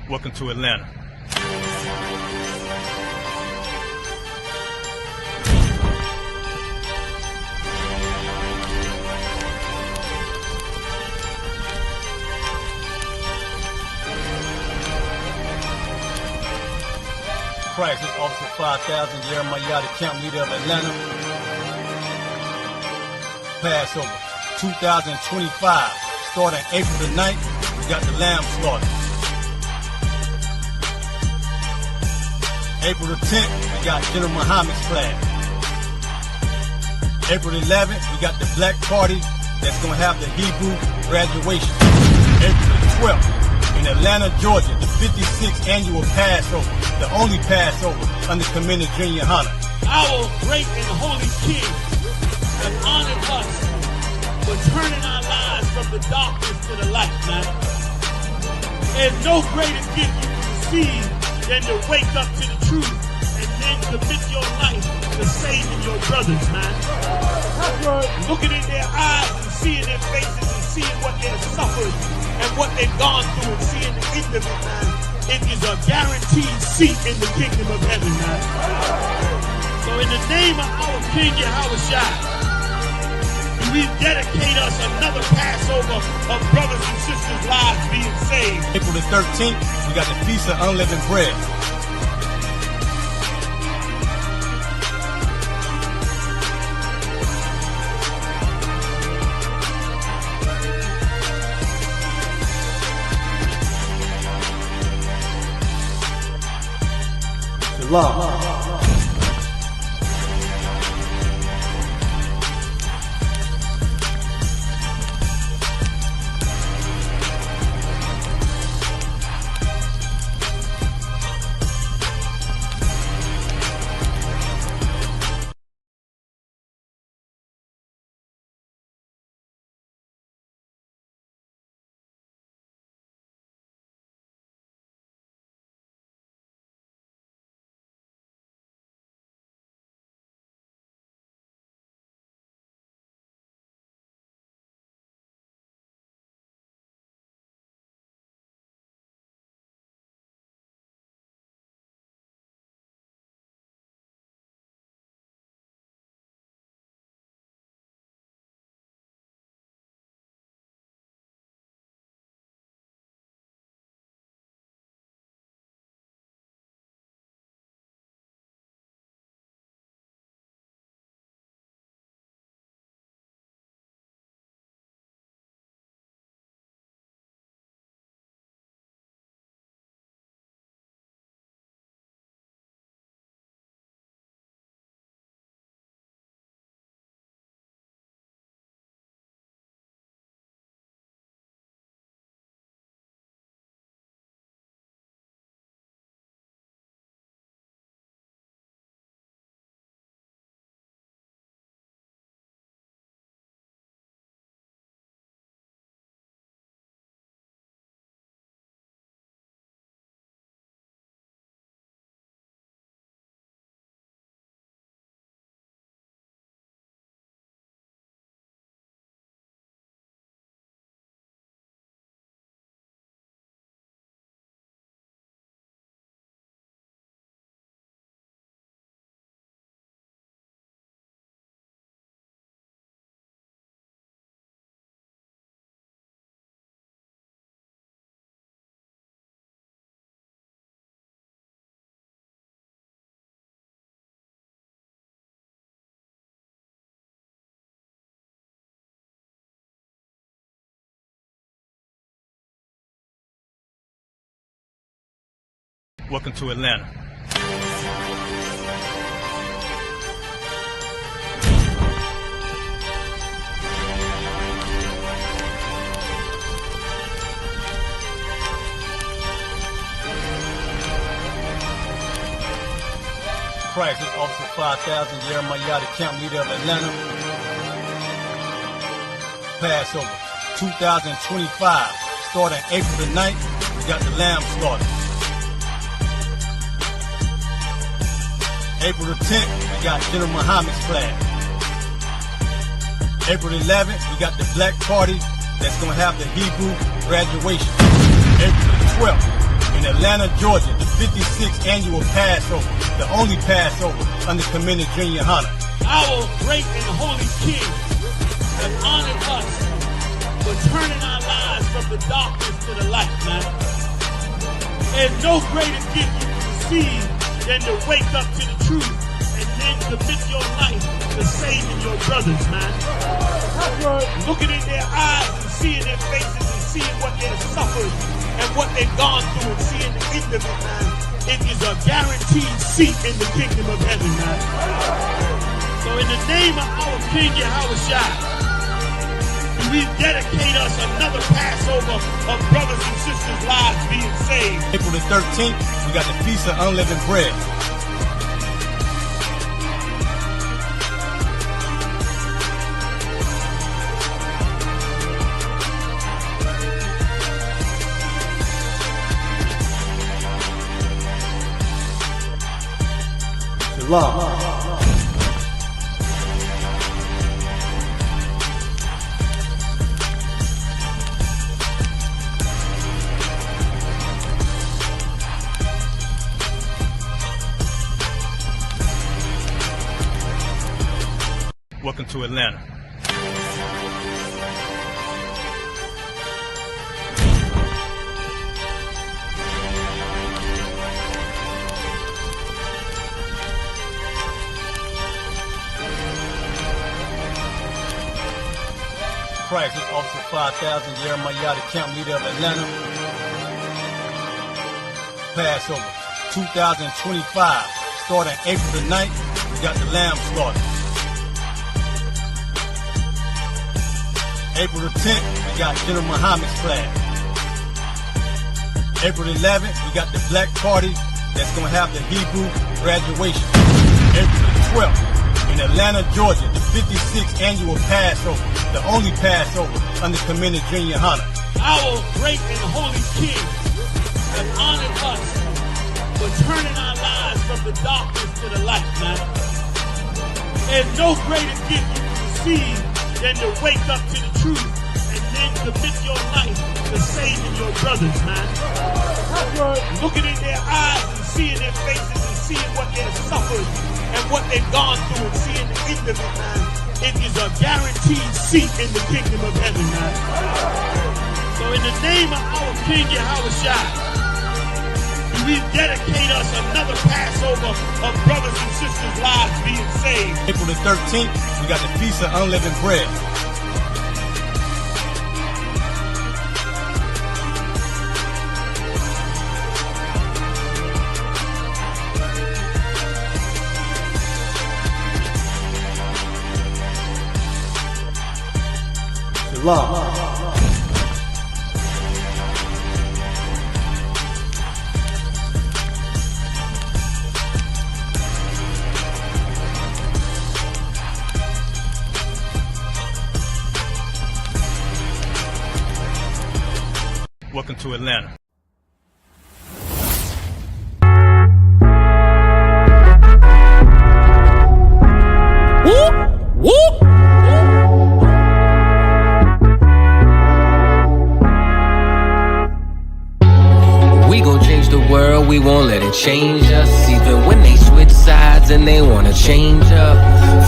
Welcome to Atlanta. Christ, this Officer 5000, Jeremiah, the camp leader of Atlanta. Passover 2025, starting April the 9th, we got the lamb slaughter. April the 10th, we got General Muhammad's flag. April the 11th, we got the black party that's going to have the Hebrew graduation. April the 12th, in Atlanta, Georgia, the 56th annual Passover, the only Passover under Commander Junior Hunter. Our great and holy King has honored us for turning our lives from the darkness to the light, man. There's no greater gift you can receive than to wake up to the truth and then commit your life to saving your brothers, man. Looking in their eyes and seeing their faces and seeing what they've suffered and what they've gone through and seeing the end of it, man. It is a guaranteed seat in the kingdom of heaven, man. So in the name of our King Yahushua, we dedicate us another Passover of brothers and sisters' lives being saved. April the 13th, we got the Feast of Unleavened Bread. Shalom. Welcome to Atlanta. Christ, this Officer 5000, Jeremiah, the camp leader of Atlanta. Passover 2025, starting April the 9th, we got the lamb slaughter. April the 10th, we got General Muhammad's flag. April the 11th, we got the black party that's going to have the Hebrew graduation. April the 12th, in Atlanta, Georgia, the 56th annual Passover, the only Passover under commended Junior Hunter. Our great and holy King has honored us for turning our lives from the darkness to the light, man. There's no greater gift you can receive than to wake up to the truth and then commit your life to saving your brothers, man. Looking in their eyes and seeing their faces and seeing what they've suffered and what they've gone through and seeing the end of it, man. It is a guaranteed seat in the kingdom of heaven, man. So in the name of our King Yahushua, we dedicate us another Passover of brothers and sisters' lives being saved. April the 13th, we got the Feast of Unleavened Bread. Shalom. Welcome to Atlanta. Christ, this Officer 5000, Jeremiah, the camp leader of Atlanta. Passover 2025, starting April the 9th, we got the lamb slaughter. April the 10th, we got General Muhammad's flag. April the 11th, we got the black party that's going to have the Hebrew graduation. April the 12th, in Atlanta, Georgia, the 56th annual Passover, the only Passover under commended Junior Hunter. Our great and holy King has honored us for turning our lives from the darkness to the light, man. There's no greater gift you can receive than to wake up to the truth and then commit your life to saving your brothers, man. Looking in their eyes and seeing their faces and seeing what they've suffered and what they've gone through and seeing the end of it, man. It is a guaranteed seat in the kingdom of heaven, man. So in the name of our King Yahushua, we dedicate us another Passover of brothers and sisters' lives being saved. April the 13th, we got the Feast of Unleavened Bread. Shalom. Welcome to Atlanta. Whoop, whoop. We gon' change the world, we won't let it change us. Even when they switch sides and they wanna change up.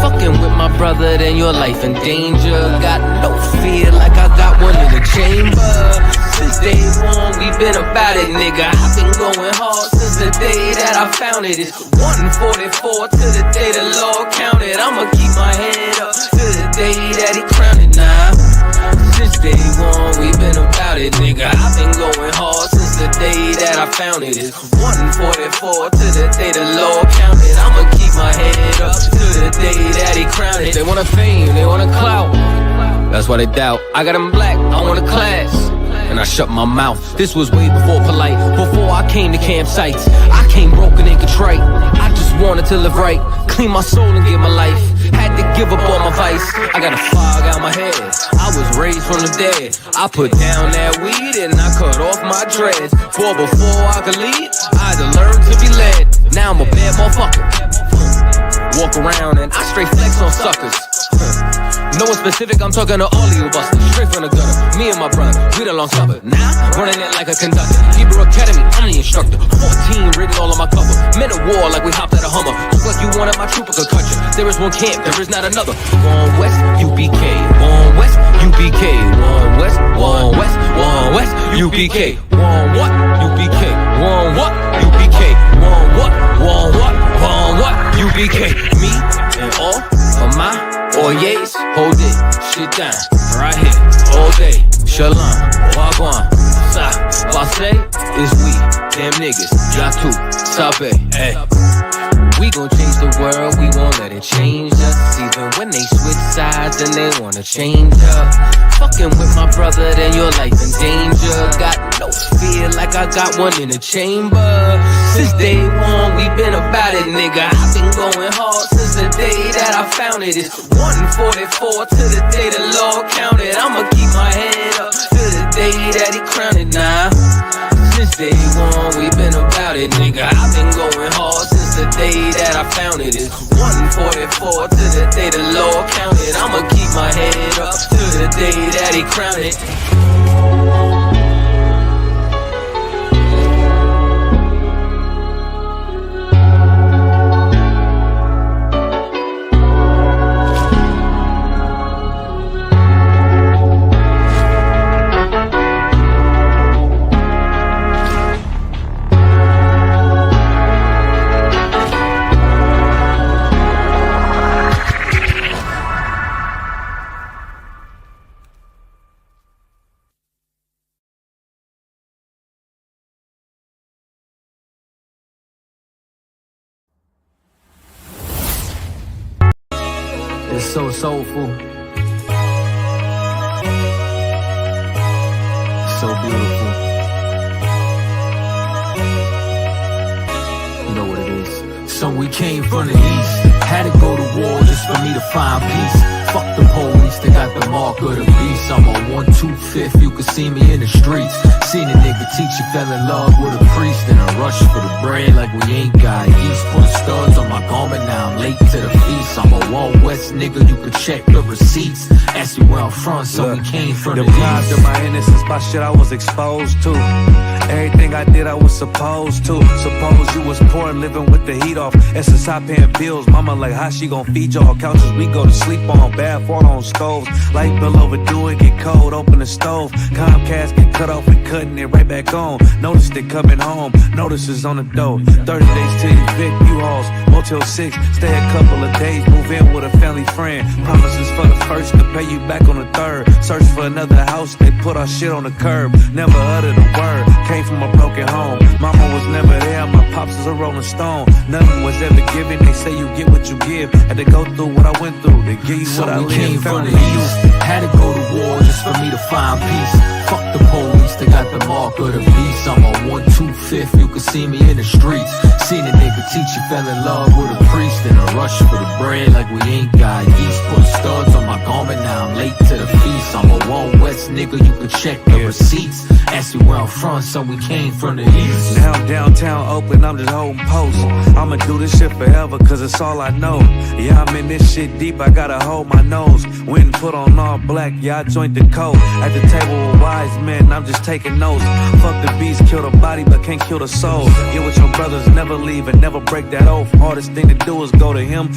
Fucking with my brother, then your life in danger. Got no fear like I got one in the chamber. Since day one, we been about it, nigga. I've been going hard since the day that I found it. It's 144 to the day the Lord counted. I'ma keep my head up to the day that he crowned it now. Since day one, we been about it, nigga. I've been going hard since the day that I found it. It's 144 to the day the Lord counted. I'ma keep my head up to the day that he crowned it. They want a fame, they want a clout. That's why they doubt. I got them black, I want a class. And I shut my mouth. This was way before polite, before I came to campsites. I came broken and contrite. I just wanted to live right, clean my soul and give my life. Had to give up all my vice. I got a fog out my head. I was raised from the dead. I put down that weed and I cut off my dreads. For before I could lead, I had to learn to be led. Now I'm a bad motherfucker. Walk around and I straight flex on suckers. No one specific, I'm talking to all of you busters. Straight from the gutter, me and my brother, we the long supper. Now, running it like a conductor. Hebrew Academy, I'm the instructor. 14 written all on my cover. Men of war like we hopped at a Hummer. Look like you wanted my trooper could cut you. There is one camp, there is not another. One West, UPK. One West, UPK. One West, one West, one West, UPK. One what? UPK. One what? UPK. One what? One what? One what? UPK. Me and all of my Oyes, hold it, shit down, right here, all day. Shalom, wagwan, sa, passe, is we, damn niggas, yatu, sabe, hey. We gon' change the world, we won't let it change us. Even when they switch sides and they wanna change up. Fucking with my brother, then your life in danger. Got no fear like I got one in the chamber. Since day one, we been about it, nigga. I've been going hard since the day that I found it. It's 144 to the day the Lord counted. I'ma keep my head up to the day that he crowned it now. Since day one, we been about it, nigga. I've been going hard since the day that I found it. It's 144 to the day the Lord counted. I'ma keep my head up to the day that he crowned it. It's so soulful, so beautiful. You know what it is. So we came from the east, had to go to war just for me to find peace. Fuck the police, they got the mark of the beast. I'm on 125th, you can see me in the streets. Seen a nigga teacher fell in love with a priest, and a rush for the bread like we ain't got yeast. Put studs on my garment, now I'm late to the feast. I'm a Wild West nigga, you can check the receipts. Ask me where I'm from, so we came from the east. Of my innocence by shit I was exposed to. Everything I did I was supposed to. Suppose you was poor and living with the heat off. SSI paying bills, mama like how she gon' feed y'all? Couches we go to sleep on, bad water on stoves. Light bill overdue, it get cold, open the stove. Comcast get cut off, we cutting it right back on. Noticed it coming home, notices on the door. 30 days till evict U-Hauls, Motel 6. Stay a couple of days, move in with a family friend. Promises for the first to pay you back on the third. Search for another house, they put our shit on the curb. Never uttered a word, came from a broken home. Mama was never there, my pops was a rolling stone. Nothing was ever given, they say you get what you give. Had to go through what I went through, they give you So what I we lived. came from the east, had to go to war just for me to find peace. Fuck the police, they got the mark of the beast. I'm on 125th, you can see me in the streets. Seen a nigga teacher fell in love with a priest, and a rush for the bread like we ain't got yeast. Put studs on my garment, now I'm late to the feast. I'm a Wild West nigga, you can check the receipts. Ask me where I'm from, so we came from the east. Now I'm downtown Oakland, I'm just holding posts. I'ma do this shit forever, cause it's all I know. Yeah, I'm in this shit deep, I gotta hold my nose. Went and put on all black, yeah, I joined the code. At the table with wise men, I'm just taking notes. Fuck the beast, kill the body, but can't kill the soul. Get with your brothers, never leave and never break that oath. Hardest thing to do is go to him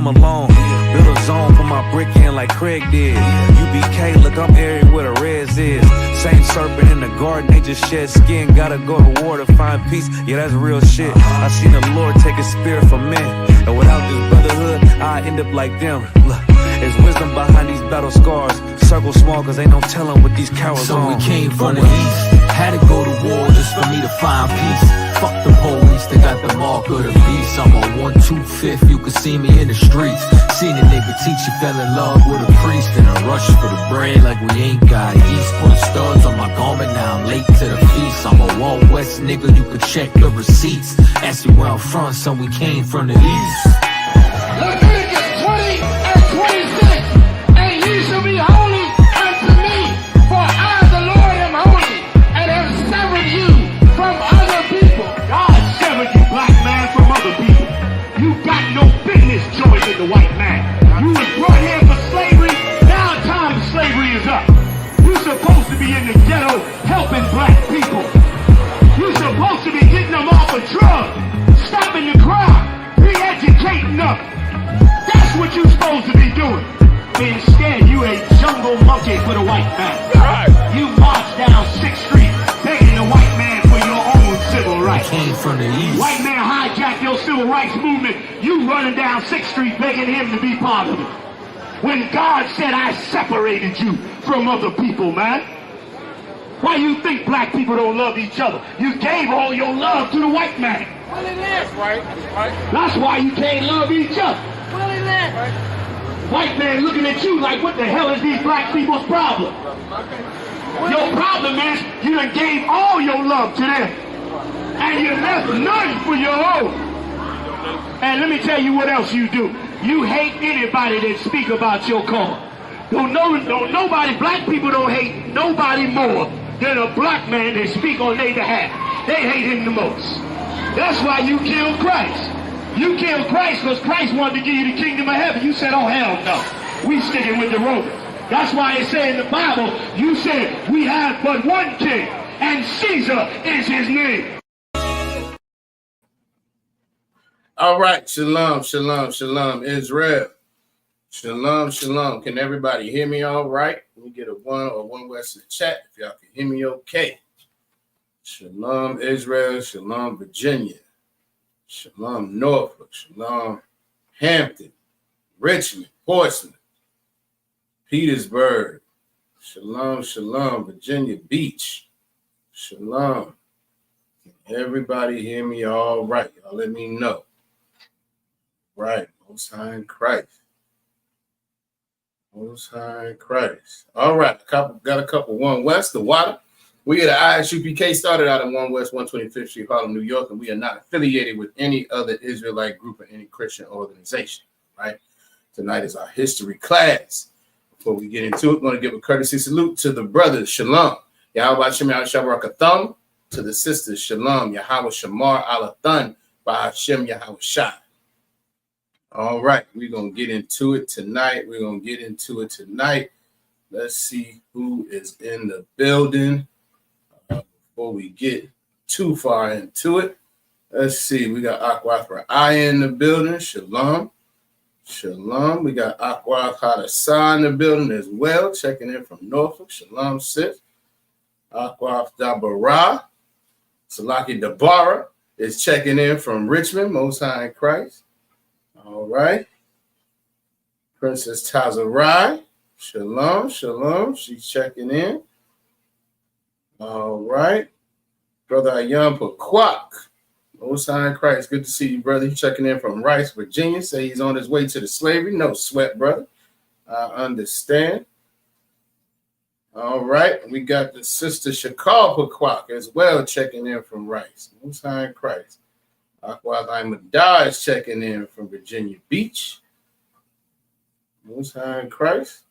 alone. Build a zone for my brick in like Craig did. UBK, look, I'm area where the reds is. Same serpent in the garden, they just shed skin. Gotta go to war to find peace, yeah, that's real shit. I seen the Lord take his spirit from men, and without this brotherhood, I end up like them. Look, there's wisdom behind these battle scars. Circle small, cause ain't no telling what these cowards So on. we came from the east, had to go to war just for me to find peace. Fuck the police, they got the mark of the beast. I'm on 125th, you can see me in the streets. Seen a nigga teacher fell in love with a priest, and a rush for the bread like we ain't got yeast. Put studs on my garment, now I'm late to the feast. I'm a Wild West nigga, you can check the receipts. Ask me where I'm from, so we came from the east. Leviticus 20 and 26, and ye shall be holy unto me, for I, the Lord, am holy, and have severed you from other people. God severed you, black man, from other people. You got no business joining the white man. You was brought here for supposed to be getting them off of drugs, stopping the crime, re-educating them. That's what you're supposed to be doing. But instead, you a jungle monkey for the white man. Right. You march down 6th Street begging the white man for your own civil rights. Came from the east. White man hijacked your civil rights movement. You running down 6th Street begging him to be part of it. When God said, I separated you from other people, man. Why you think black people don't love each other? You gave all your love to the white man. Well, it is. That's right. That's right. That's why you can't love each other. Well, it is. Right. White man looking at you like, what the hell is these black people's problem? Your problem is you done gave all your love to them. And you left none for your own. And let me tell you what else you do. You hate anybody that speak about your cause. Nobody, black people don't hate nobody more than a black man that speak on their behalf. They hate him the most. That's why you killed Christ. You killed Christ because Christ wanted to give you the kingdom of heaven. You said, oh, hell no. We sticking with the Romans. That's why it said in the Bible, you said, we have but one king, and Caesar is his name. All right. Shalom, shalom, shalom, Israel. Shalom, shalom. Can everybody hear me all right? Let me get a 1 or 1 West in the chat if y'all can hear me okay. Shalom, Israel. Shalom, Virginia. Shalom, Norfolk. Shalom, Hampton, Richmond, Portsmouth, Petersburg. Shalom, shalom, Virginia Beach. Shalom. Can everybody hear me all right? Y'all let me know. Right. Most High in Christ. Most High in Christ. All right. Got a couple. 1 West, the water. We get an ISUPK started out in 1 West, 125th Street, Harlem, New York, and we are not affiliated with any other Israelite group or any Christian organization, right? Tonight is our history class. Before we get into it, I'm going to give a courtesy salute to the brothers, Shalom. Yahweh Shem Yahweh to the sisters, Shalom, Yahweh Shamar Alathan, by Hashem Yahweh Shai. All right, we're going to get into it tonight. Let's see who is in the building. Before we get too far into it, let's see. We got Akwath I in the building. Shalom. Shalom. We got Akwath Hadasah in the building as well, checking in from Norfolk. Shalom, sis. Akwath Dabara. Salaki Dabara is checking in from Richmond, Most High in Christ. All right. Princess Tazarai. Shalom, shalom. She's checking in. All right. Brother Ayam Pakwak. Most High in Christ. Good to see you, brother. He's checking in from Rice, Virginia. Say he's on his way to the slavery. No sweat, brother. I understand. All right. We got the sister Shakal Pakwak as well checking in from Rice. Most High in Christ. Akwad Imadar is checking in from Virginia Beach. Most High in Christ.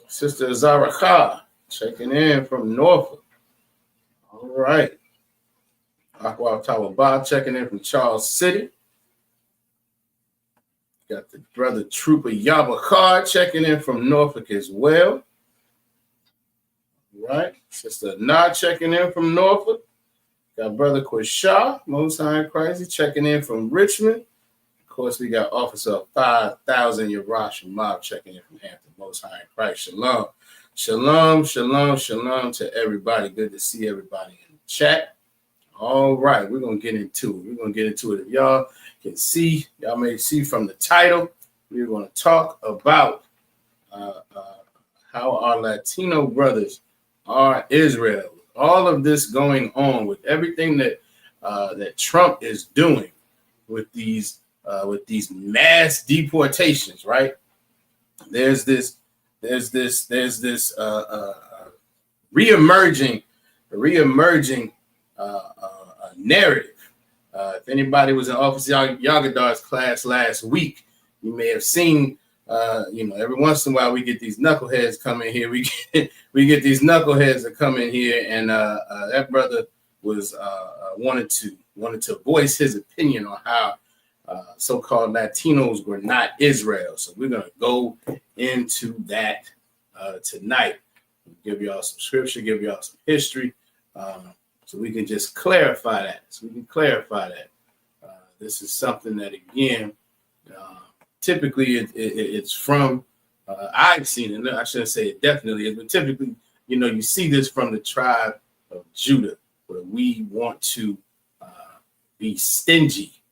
Sister Zara Kha checking in from Norfolk. All right. Aqua Tawabah checking in from Charles City. Got the brother Trooper Yabakar checking in from Norfolk as well. All right. Sister Nah checking in from Norfolk. Got brother Quashah, Most High in Christ, checking in from Richmond. Of course, we got Officer 5000 Yarash Mob checking in from Hampton, Most High in Christ. Shalom. Shalom, shalom, shalom to everybody. Good to see everybody in the chat. All right, we're going to get into it. If y'all can see, y'all may see from the title, we're going to talk about how our Latino brothers are Israel. All of this going on with everything that that Trump is doing with these mass deportations, right? There's this reemerging narrative. If anybody was in Officer Yagadar's class last week, you may have seen. Every once in a while we get these knuckleheads come in here. We get these knuckleheads that come in here, and that brother was wanted to voice his opinion on how so-called Latinos were not Israel. So we're gonna go into that tonight. Give y'all some scripture, give y'all some history, So we can just clarify that. This is something that, again, typically it's from, I've seen it. I shouldn't say it definitely is, but typically, you see this from the tribe of Judah, where we want to be stingy.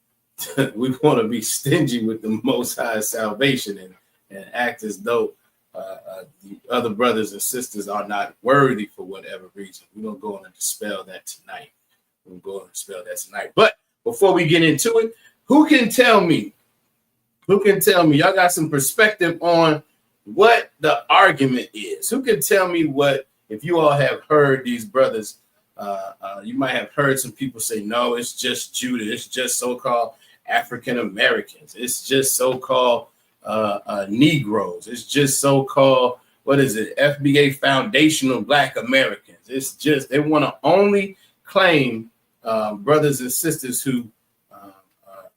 We want to be stingy with the Most High's salvation and act as though the other brothers and sisters are not worthy for whatever reason. We're going to go on and dispel that tonight. But before we get into it, who can tell me? Y'all got some perspective on what the argument is? Who can tell me what, if you all have heard these brothers, you might have heard some people say, no, it's just Judah. It's just so-called African Americans. It's just so-called Negroes. It's just so-called, FBA foundational Black Americans. It's just, they want to only claim brothers and sisters who,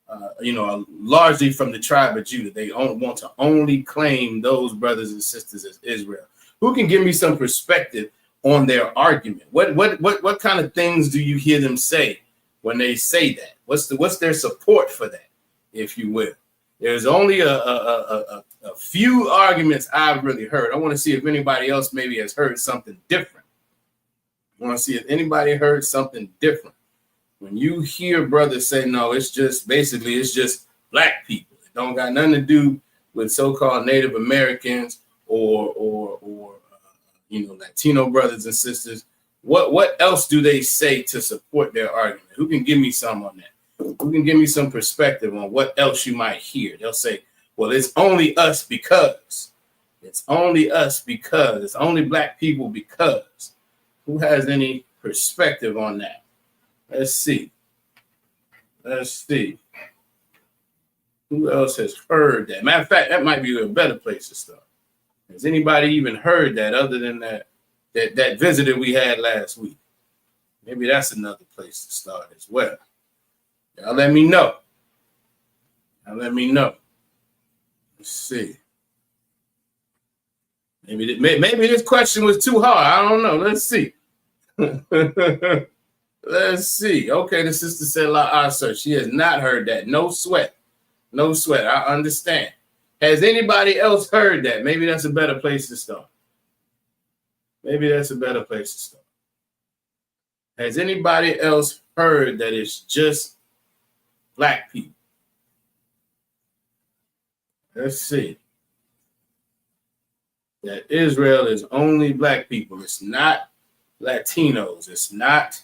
are largely from the tribe of Judah. They want to only claim those brothers and sisters as Israel. Who can give me some perspective on their argument? What kind of things do you hear them say when they say that? What's their support for that, if you will? There's only a few arguments I've really heard. I want to see if anybody else maybe has heard something different. I want to see if anybody heard something different. When you hear brothers say, no, it's just Black people. It don't got nothing to do with so-called Native Americans or Latino brothers and sisters. What else do they say to support their argument? Who can give me some on that? Who can give me some perspective on what else you might hear? They'll say, well, it's only us because. It's only us because. It's only Black people because. Who has any perspective on that? Let's see. Who else has heard that? Matter of fact, that might be a better place to start. Has anybody even heard that other than that visitor we had last week? Maybe that's another place to start as well. Y'all let me know. Let's see. Maybe this question was too hard. I don't know. Let's see. Let's see. Okay, the sister said, La sir, she has not heard that. No sweat. I understand. Has anybody else heard that? Maybe that's a better place to start. Has anybody else heard that it's just Black people? Let's see. That Israel is only Black people. It's not Latinos. It's not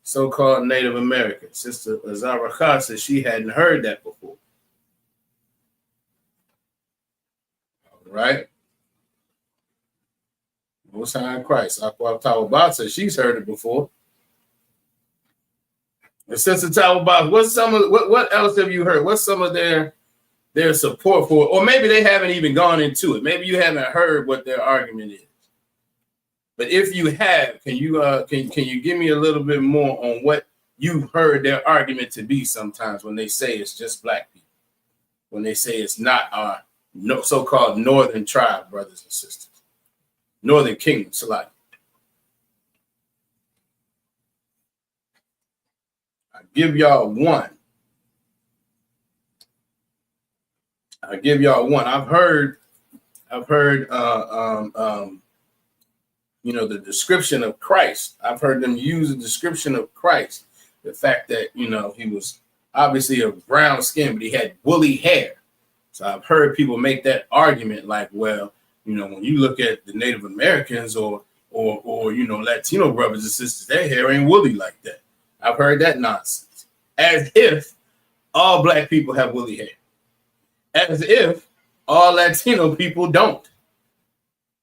so-called Native Americans. Sister Azara said she hadn't heard that before. All right. Most High in Christ. Aqua Tawabah said she's heard it before. And Sister Tawabah, what else have you heard? What's some of their support for it? Or maybe they haven't even gone into it. Maybe you haven't heard what their argument is. But if you have, can you give me a little bit more on what you've heard their argument to be sometimes when they say it's just Black people, when they say it's not our so-called northern tribe brothers and sisters, northern kingdom, Salaki. I give y'all one. I've heard the description of Christ. I've heard them use the description of Christ. The fact that, he was obviously of brown skin, but he had woolly hair. So I've heard people make that argument like, well, when you look at the Native Americans or Latino brothers and sisters, their hair ain't woolly like that. I've heard that nonsense. As if all Black people have woolly hair. As if all Latino people don't.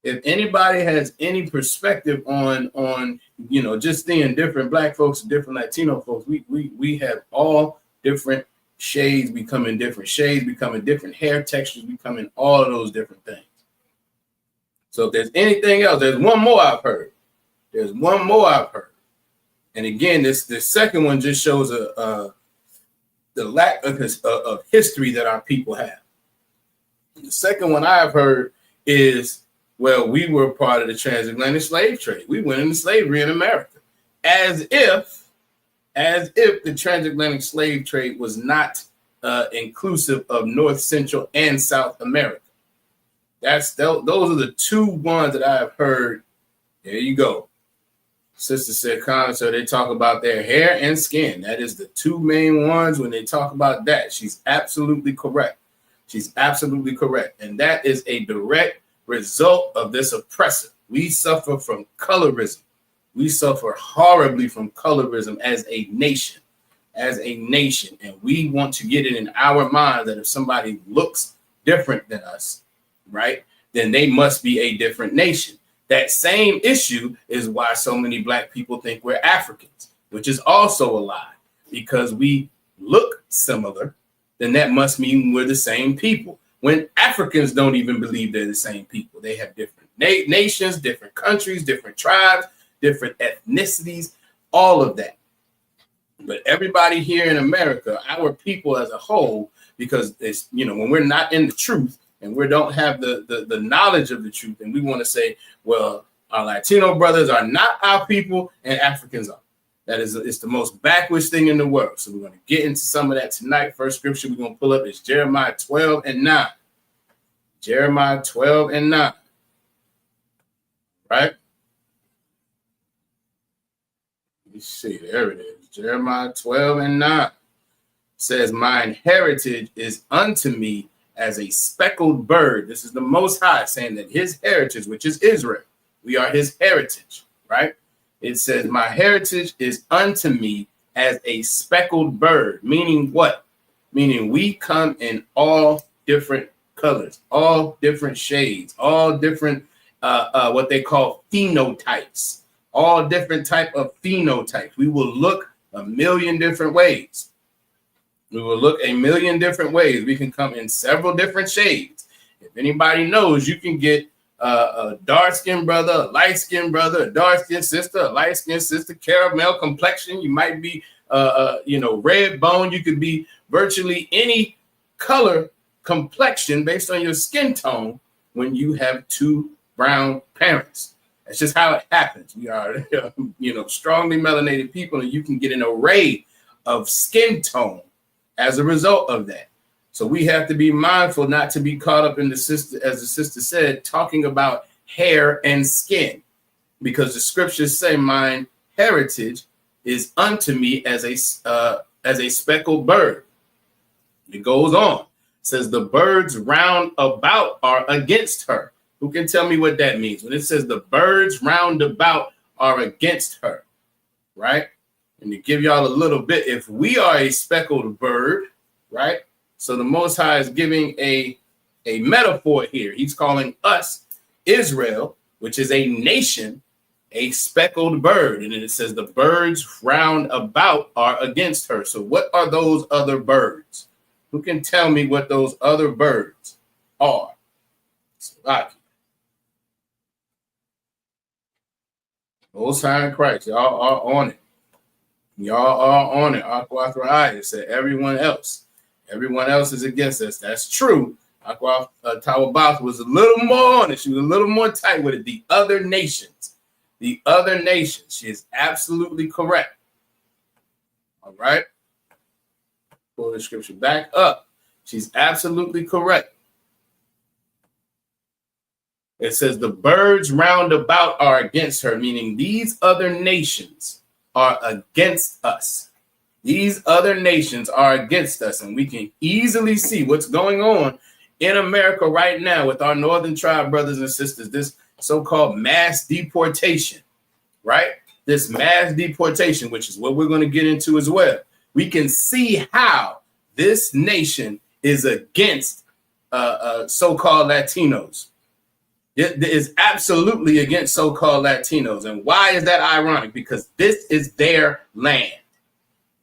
If anybody has any perspective on just seeing different Black folks and different Latino folks, we have all different shades becoming different hair textures, becoming all of those different things. So if there's anything else, there's one more I've heard. And again, this second one just shows the lack of history that our people have. The second one I've heard is, well, we were part of the transatlantic slave trade. We went into slavery in America. as if the transatlantic slave trade was not inclusive of North, Central, and South America. Those are the two ones that I have heard. There you go. Sister said, so they talk about their hair and skin. That is the two main ones when they talk about that. She's absolutely correct. She's absolutely correct. And that is a direct result of this oppressor. We suffer from colorism. We suffer horribly from colorism as a nation. And we want to get it in our mind that if somebody looks different than us, right, then they must be a different nation. That same issue is why so many black people think we're Africans, which is also a lie. Because we look similar, then that must mean we're the same people. When Africans don't even believe they're the same people. They have different nations, different countries, different tribes, different ethnicities, all of that. But everybody here in America, our people as a whole, because it's, when we're not in the truth, and we don't have the knowledge of the truth, and we want to say, well, our Latino brothers are not our people and Africans are. It's the most backwards thing in the world. So we're going to get into some of that tonight. First scripture we're going to pull up is Jeremiah 12:9. Jeremiah 12:9. Right? Let me see. There it is. Jeremiah 12:9 says, mine heritage is unto me as a speckled bird. This is the Most High saying that his heritage, which is Israel, we are his heritage, right? It says, my heritage is unto me as a speckled bird, meaning what? Meaning we come in all different colors, all different shades, all different, what they call phenotypes, all different type of phenotypes. We will look a million different ways. We will look a million different ways. We can come in several different shades. If anybody knows, you can get a dark-skinned brother, a light-skinned brother, a dark-skinned sister, a light-skinned sister, caramel complexion. You might be, red bone. You could be virtually any color complexion based on your skin tone when you have two brown parents. That's just how it happens. We are, strongly melanated people, and you can get an array of skin tone as a result of that. So we have to be mindful not to be caught up in the sister, as the sister said, talking about hair and skin, because the scriptures say mine heritage is unto me as a speckled bird. It goes on. It says the birds round about are against her. Who can tell me what that means? When it says the birds round about are against her, right? And to give y'all a little bit, if we are a speckled bird, right? So the Most High is giving a metaphor here. He's calling us, Israel, which is a nation, a speckled bird. And then it says the birds round about are against her. So what are those other birds? Who can tell me what those other birds are? Most High in Christ, y'all are on it. Y'all are on it. Aquathrias said everyone else is against us. That's true. Aqua Tawabath was a little more on it. She was a little more tight with it. The other nations. She is absolutely correct. All right. Pull the scripture back up. She's absolutely correct. It says the birds round about are against her, meaning these other nations are against us. These other nations are against us, and we can easily see what's going on in America right now with our northern tribe brothers and sisters, this so-called mass deportation, right? This mass deportation, which is what we're going to get into as well. We can see how this nation is against so-called Latinos. It is absolutely against so-called Latinos. And why is that ironic? Because this is their land.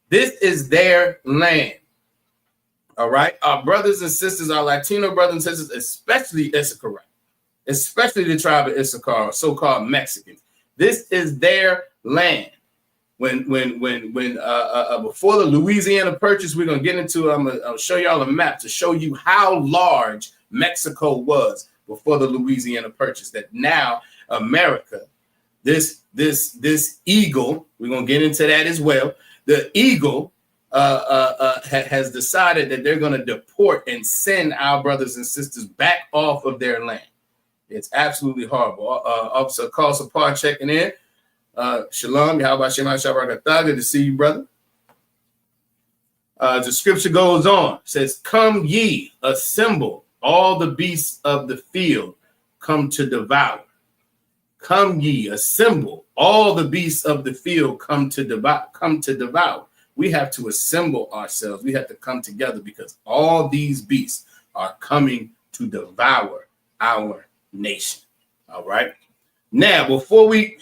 This is their land. All right. Our brothers and sisters, our Latino brothers and sisters, especially Issachar, especially the tribe of Issachar, so-called Mexicans. This is their land. When before the Louisiana Purchase, we're gonna get into. I'll show y'all a map to show you how large Mexico was before the Louisiana Purchase. That now America this eagle, we're going to get into that as well. The eagle has decided that they're going to deport and send our brothers and sisters back off of their land. It's absolutely horrible. Officer Carl Sapar checking in. Shalom, how about Shema Shabbat? Good to see you, brother. The scripture goes on. It says, come ye, assemble all the beasts of the field, come to devour. Come ye, assemble all the beasts of the field, come to devour. We have to assemble ourselves. We have to come together because all these beasts are coming to devour our nation. All right. Now, before I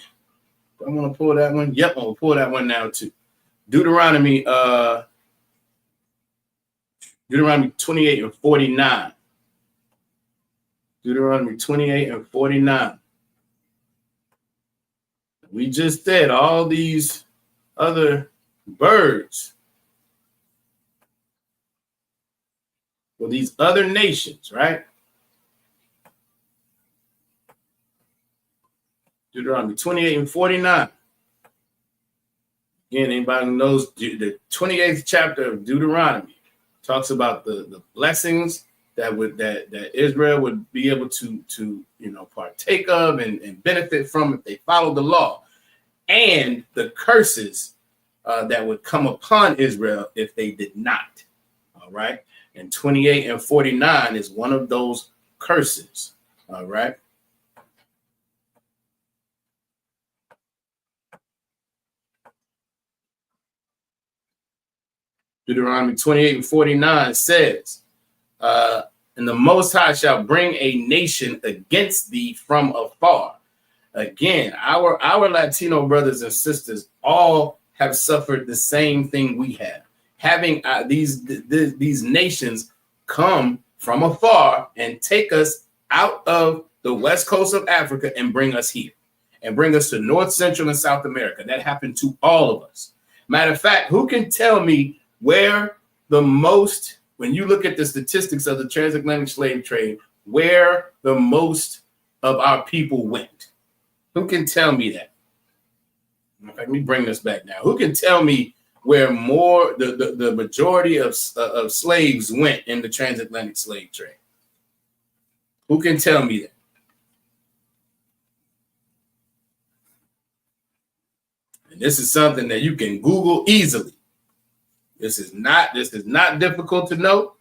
want to pull that one. Yep, I'm gonna pull that one now too. Deuteronomy 28 and 49. Deuteronomy 28 and 49. We just said all these other birds. Well, these other nations, right? Deuteronomy 28 and 49. Again, anybody who knows the 28th chapter of Deuteronomy talks about the blessings that Israel would be able to partake of and benefit from if they follow the law, and the curses that would come upon Israel if they did not. All right. And 28 and 49 is one of those curses. All right. Deuteronomy 28 and 49 says, and the Most High shall bring a nation against thee from afar. Again, our Latino brothers and sisters all have suffered the same thing we have. Having these nations come from afar and take us out of the west coast of Africa and bring us here and bring us to North, Central, and South America. That happened to all of us. Matter of fact, who can tell me where the most, when you look at the statistics of the transatlantic slave trade, where the most of our people went? Who can tell me that? In fact, let me bring this back now. Who can tell me where more the majority of slaves went in the transatlantic slave trade? Who can tell me that? And this is something that you can Google easily. This is not difficult to know.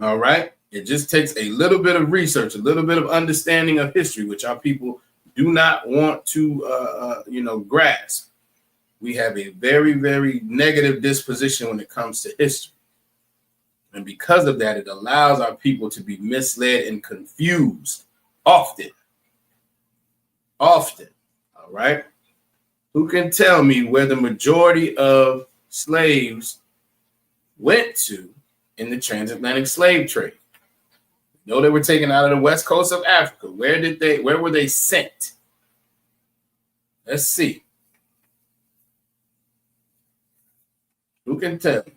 All right. It just takes a little bit of research, a little bit of understanding of history, which our people do not want to grasp. We have a very, very negative disposition when it comes to history. And because of that, it allows our people to be misled and confused often. All right. Who can tell me where the majority of slaves went to in the transatlantic slave trade? You know, they were taken out of the west coast of Africa. Where were they sent? Let's see. Who can tell me?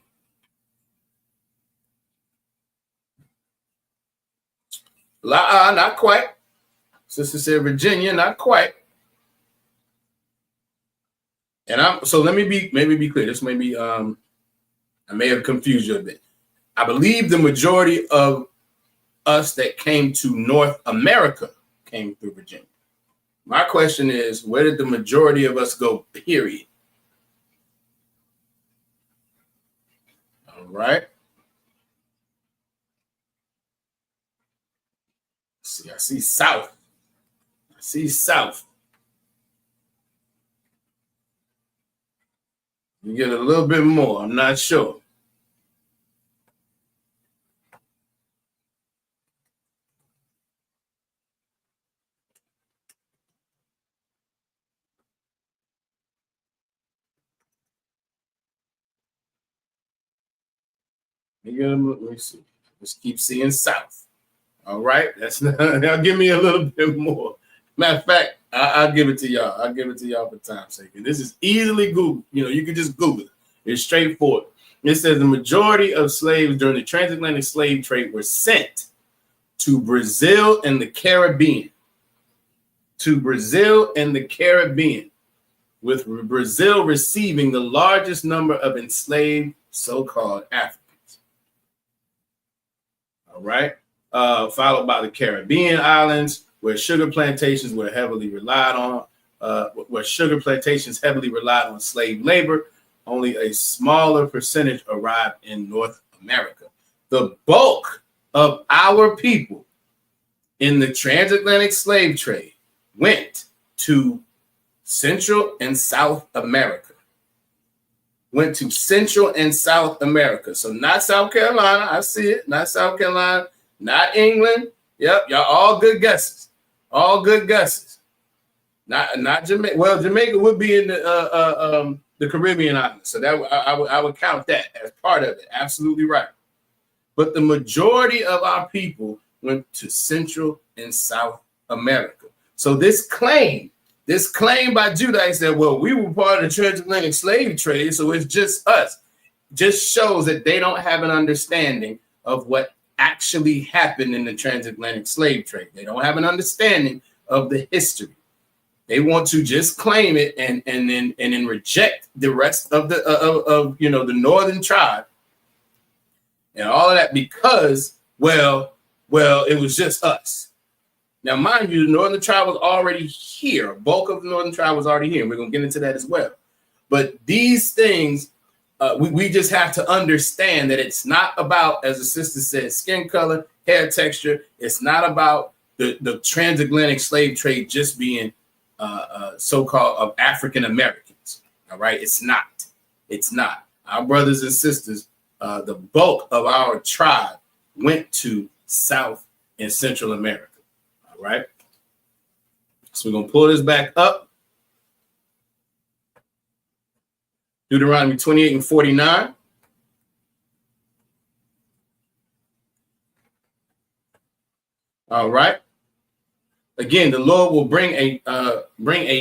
Not quite. Sister said Virginia, not quite. And let me be clear. This may be I may have confused you a bit. I believe the majority of us that came to North America came through Virginia. My question is, where did the majority of us go, period? All right. See, I see south. You get a little bit more. I'm not sure. Let me see. Let's keep seeing south. All right. Now give me a little bit more. Matter of fact, I'll give it to y'all. I'll give it to y'all for time's sake. And this is easily Google. You can just Google it. It's straightforward. It says the majority of slaves during the transatlantic slave trade were sent to Brazil and the Caribbean. to Brazil and the Caribbean, with Brazil receiving the largest number of enslaved so-called Africans. All right. Followed by the Caribbean islands, where sugar plantations were heavily relied on, slave labor. Only a smaller percentage arrived in North America. The bulk of our people in the transatlantic slave trade went to Central and South America. So not South Carolina. I see it. Not South Carolina. Not England. Yep. Y'all all good guesses. Not Jamaica. Well, Jamaica would be in the Caribbean islands. So that I would count that as part of it. Absolutely right. But the majority of our people went to Central and South America. So this claim by Judites that, well, we were part of the transatlantic slave trade, so it's just us, just shows that they don't have an understanding of what actually happened in the transatlantic slave trade. They don't have an understanding of the history. They want to just claim it and then reject the rest of the the northern tribe and all of that because, well, it was just us. Now, mind you, the northern tribe was already here. A bulk of the northern tribe was already here. We're going to get into that as well. But these things, we just have to understand that it's not about, as the sister said, skin color, hair texture. It's not about the transatlantic slave trade just being so-called of African Americans. All right. It's not. Our brothers and sisters, the bulk of our tribe went to South and Central America. All right. So we're going to pull this back up. Deuteronomy 28 and 49. All right. Again, the Lord will bring a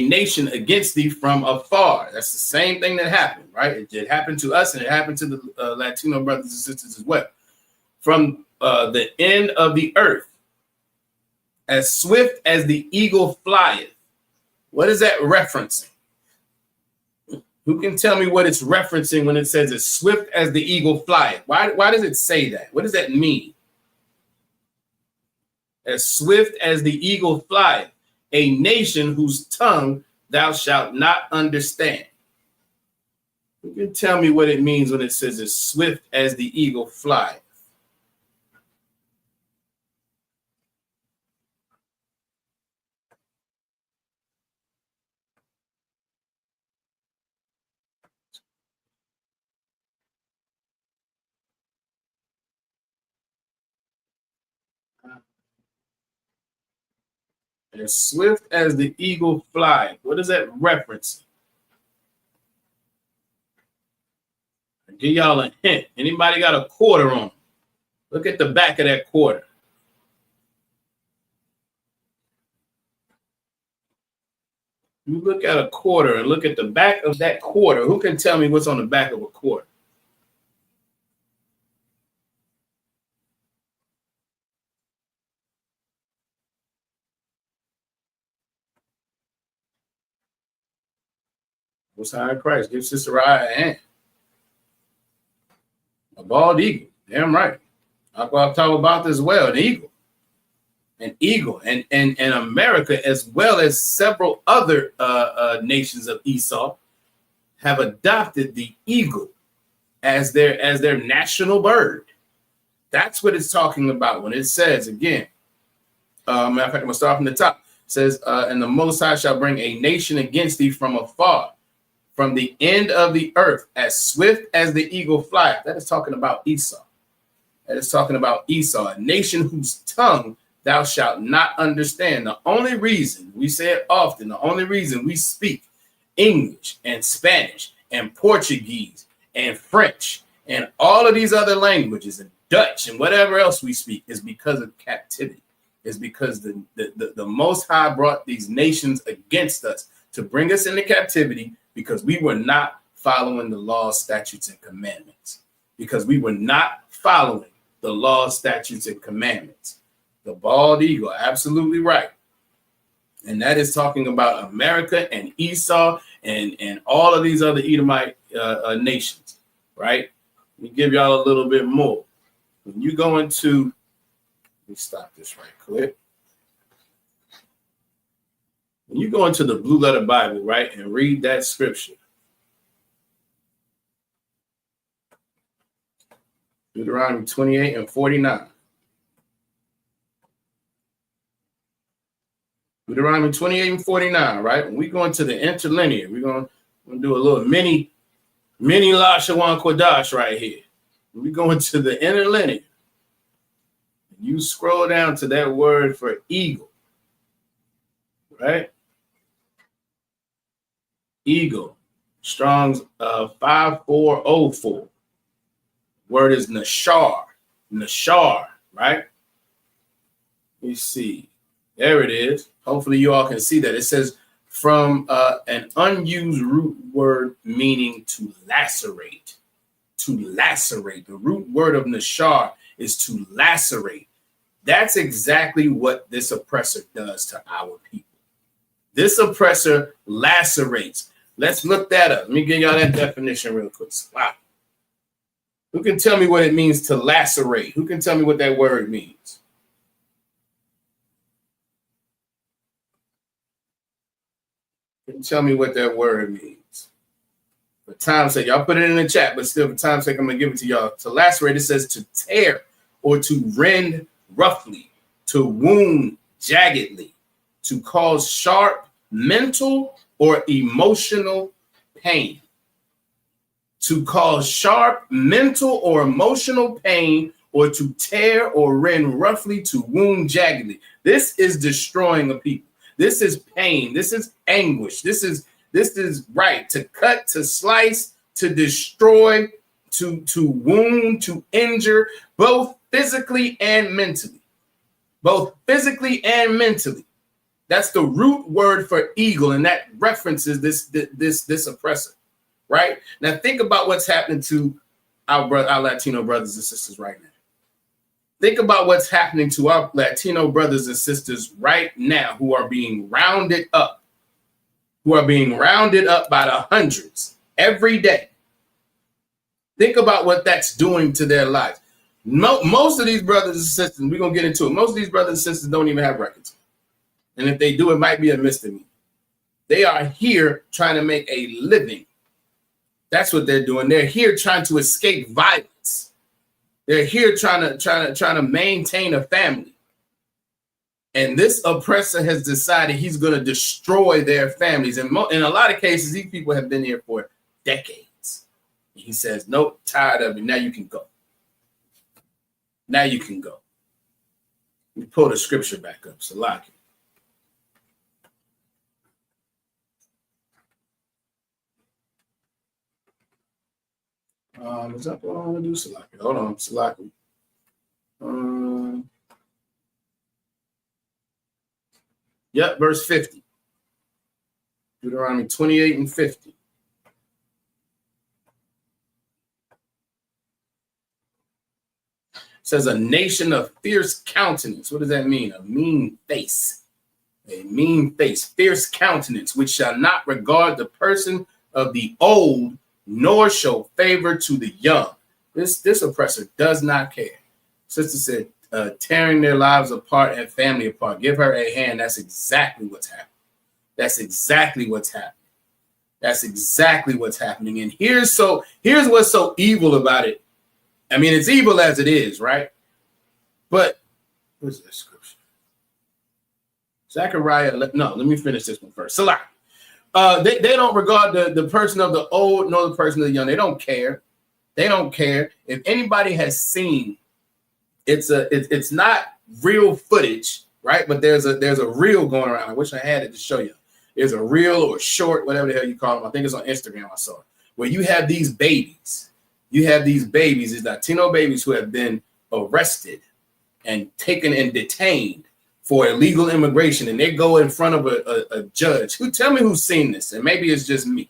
nation against thee from afar. That's the same thing that happened, right? It happened to us, and it happened to the Latino brothers and sisters as well. From the end of the earth, as swift as the eagle flieth. What is that referencing? Who can tell me what it's referencing when it says as swift as the eagle flieth? Why does it say that? What does that mean? As swift as the eagle flieth, a nation whose tongue thou shalt not understand. Who can tell me what it means when it says as swift as the eagle flieth? As swift as the eagle flieth. What is that referencing? I'll give y'all a hint. Anybody got a quarter on? Look at the back of that quarter. You look at a quarter and look at the back of that quarter. Who can tell me what's on the back of a quarter? Most High Christ, give Sister Raya a hand. A bald eagle. Damn right. I'll talk about this as well. An eagle. An eagle. And America, as well as several other nations of Esau, have adopted the eagle as their national bird. That's what it's talking about when it says, again, matter of fact, I'm going to start from the top. It says, and the Most High shall bring a nation against thee from afar, from the end of the earth, as swift as the eagle flieth. That is talking about Esau. That is talking about Esau, a nation whose tongue thou shalt not understand. The only reason, we say it often, the only reason we speak English and Spanish and Portuguese and French and all of these other languages and Dutch and whatever else we speak is because of captivity. Is because the Most High brought these nations against us to bring us into captivity, because we were not following the laws, statutes, and commandments. Because we were not following the laws, statutes, and commandments. The bald eagle, absolutely right. And that is talking about America and Esau and all of these other Edomite nations, right? Let me give y'all a little bit more. When you go into, let me stop this right quick. When you go into the Blue Letter Bible, right, and read that scripture, Deuteronomy 28 and 49. Deuteronomy 28 and 49, right? When we go into the interlinear, we're going to do a little mini Lashawan Kodash right here. When we go into the interlinear, you scroll down to that word for eagle, right? Eagle, Strong's 5404. Word is Nashar, right? Let me see. There it is. Hopefully you all can see that. It says from an unused root word meaning to lacerate. To lacerate. The root word of Nashar is to lacerate. That's exactly what this oppressor does to our people. This oppressor lacerates. Let's look that up. Let me give y'all that definition real quick. Wow. Who can tell me what it means to lacerate? Who can tell me what that word means? Can tell me what that word means. For time's sake, y'all put it in the chat, but still for time's sake, I'm going to give it to y'all. To lacerate, it says to tear or to rend roughly, to wound jaggedly, to cause sharp mental or emotional pain. To cause sharp mental or emotional pain, or to tear or rend roughly, to wound jaggedly. This is destroying a people. This is pain. This is anguish. This is right. To cut, to slice, to destroy, to wound, to injure, both physically and mentally. Both physically and mentally. That's the root word for eagle, and that references this oppressor. Right now, think about what's happening to our Latino brothers and sisters right now. Think about what's happening to our Latino brothers and sisters right now who are being rounded up, by the hundreds every day. Think about what that's doing to their lives. Most of these brothers and sisters, we're going to get into it. Most of these brothers and sisters don't even have records. And if they do, it might be a misdemeanor. They are here trying to make a living. That's what they're doing. They're here trying to escape violence. They're here trying to maintain a family. And this oppressor has decided he's going to destroy their families. And in a lot of cases, these people have been here for decades. He says, nope, tired of it. Now you can go. Now you can go. We pull the scripture back up. Salaki. Is that what I want to do? Salaki. Hold on, Salaki. Yep, verse 50. Deuteronomy 28 and 50. It says a nation of fierce countenance. What does that mean? A mean face. A mean face, fierce countenance, which shall not regard the person of the old, nor show favor to the young. This oppressor does not care. Sister said, tearing their lives apart and family apart. Give her a hand. That's exactly what's happening. That's exactly what's happening. That's exactly what's happening. And here's what's so evil about it. I mean, it's evil as it is, right? But where's that scripture? Zechariah. Let me finish this one first. Salah. They don't regard the person of the old nor the person of the young. They don't care. They don't care. If anybody has seen, it's not real footage, right? But there's a reel going around. I wish I had it to show you. There's a reel or short, whatever the hell you call them. I think it's on Instagram. I saw it, where you have these babies. These Latino babies who have been arrested and taken and detained for illegal immigration, and they go in front of a judge. Tell me who's seen this, and maybe it's just me.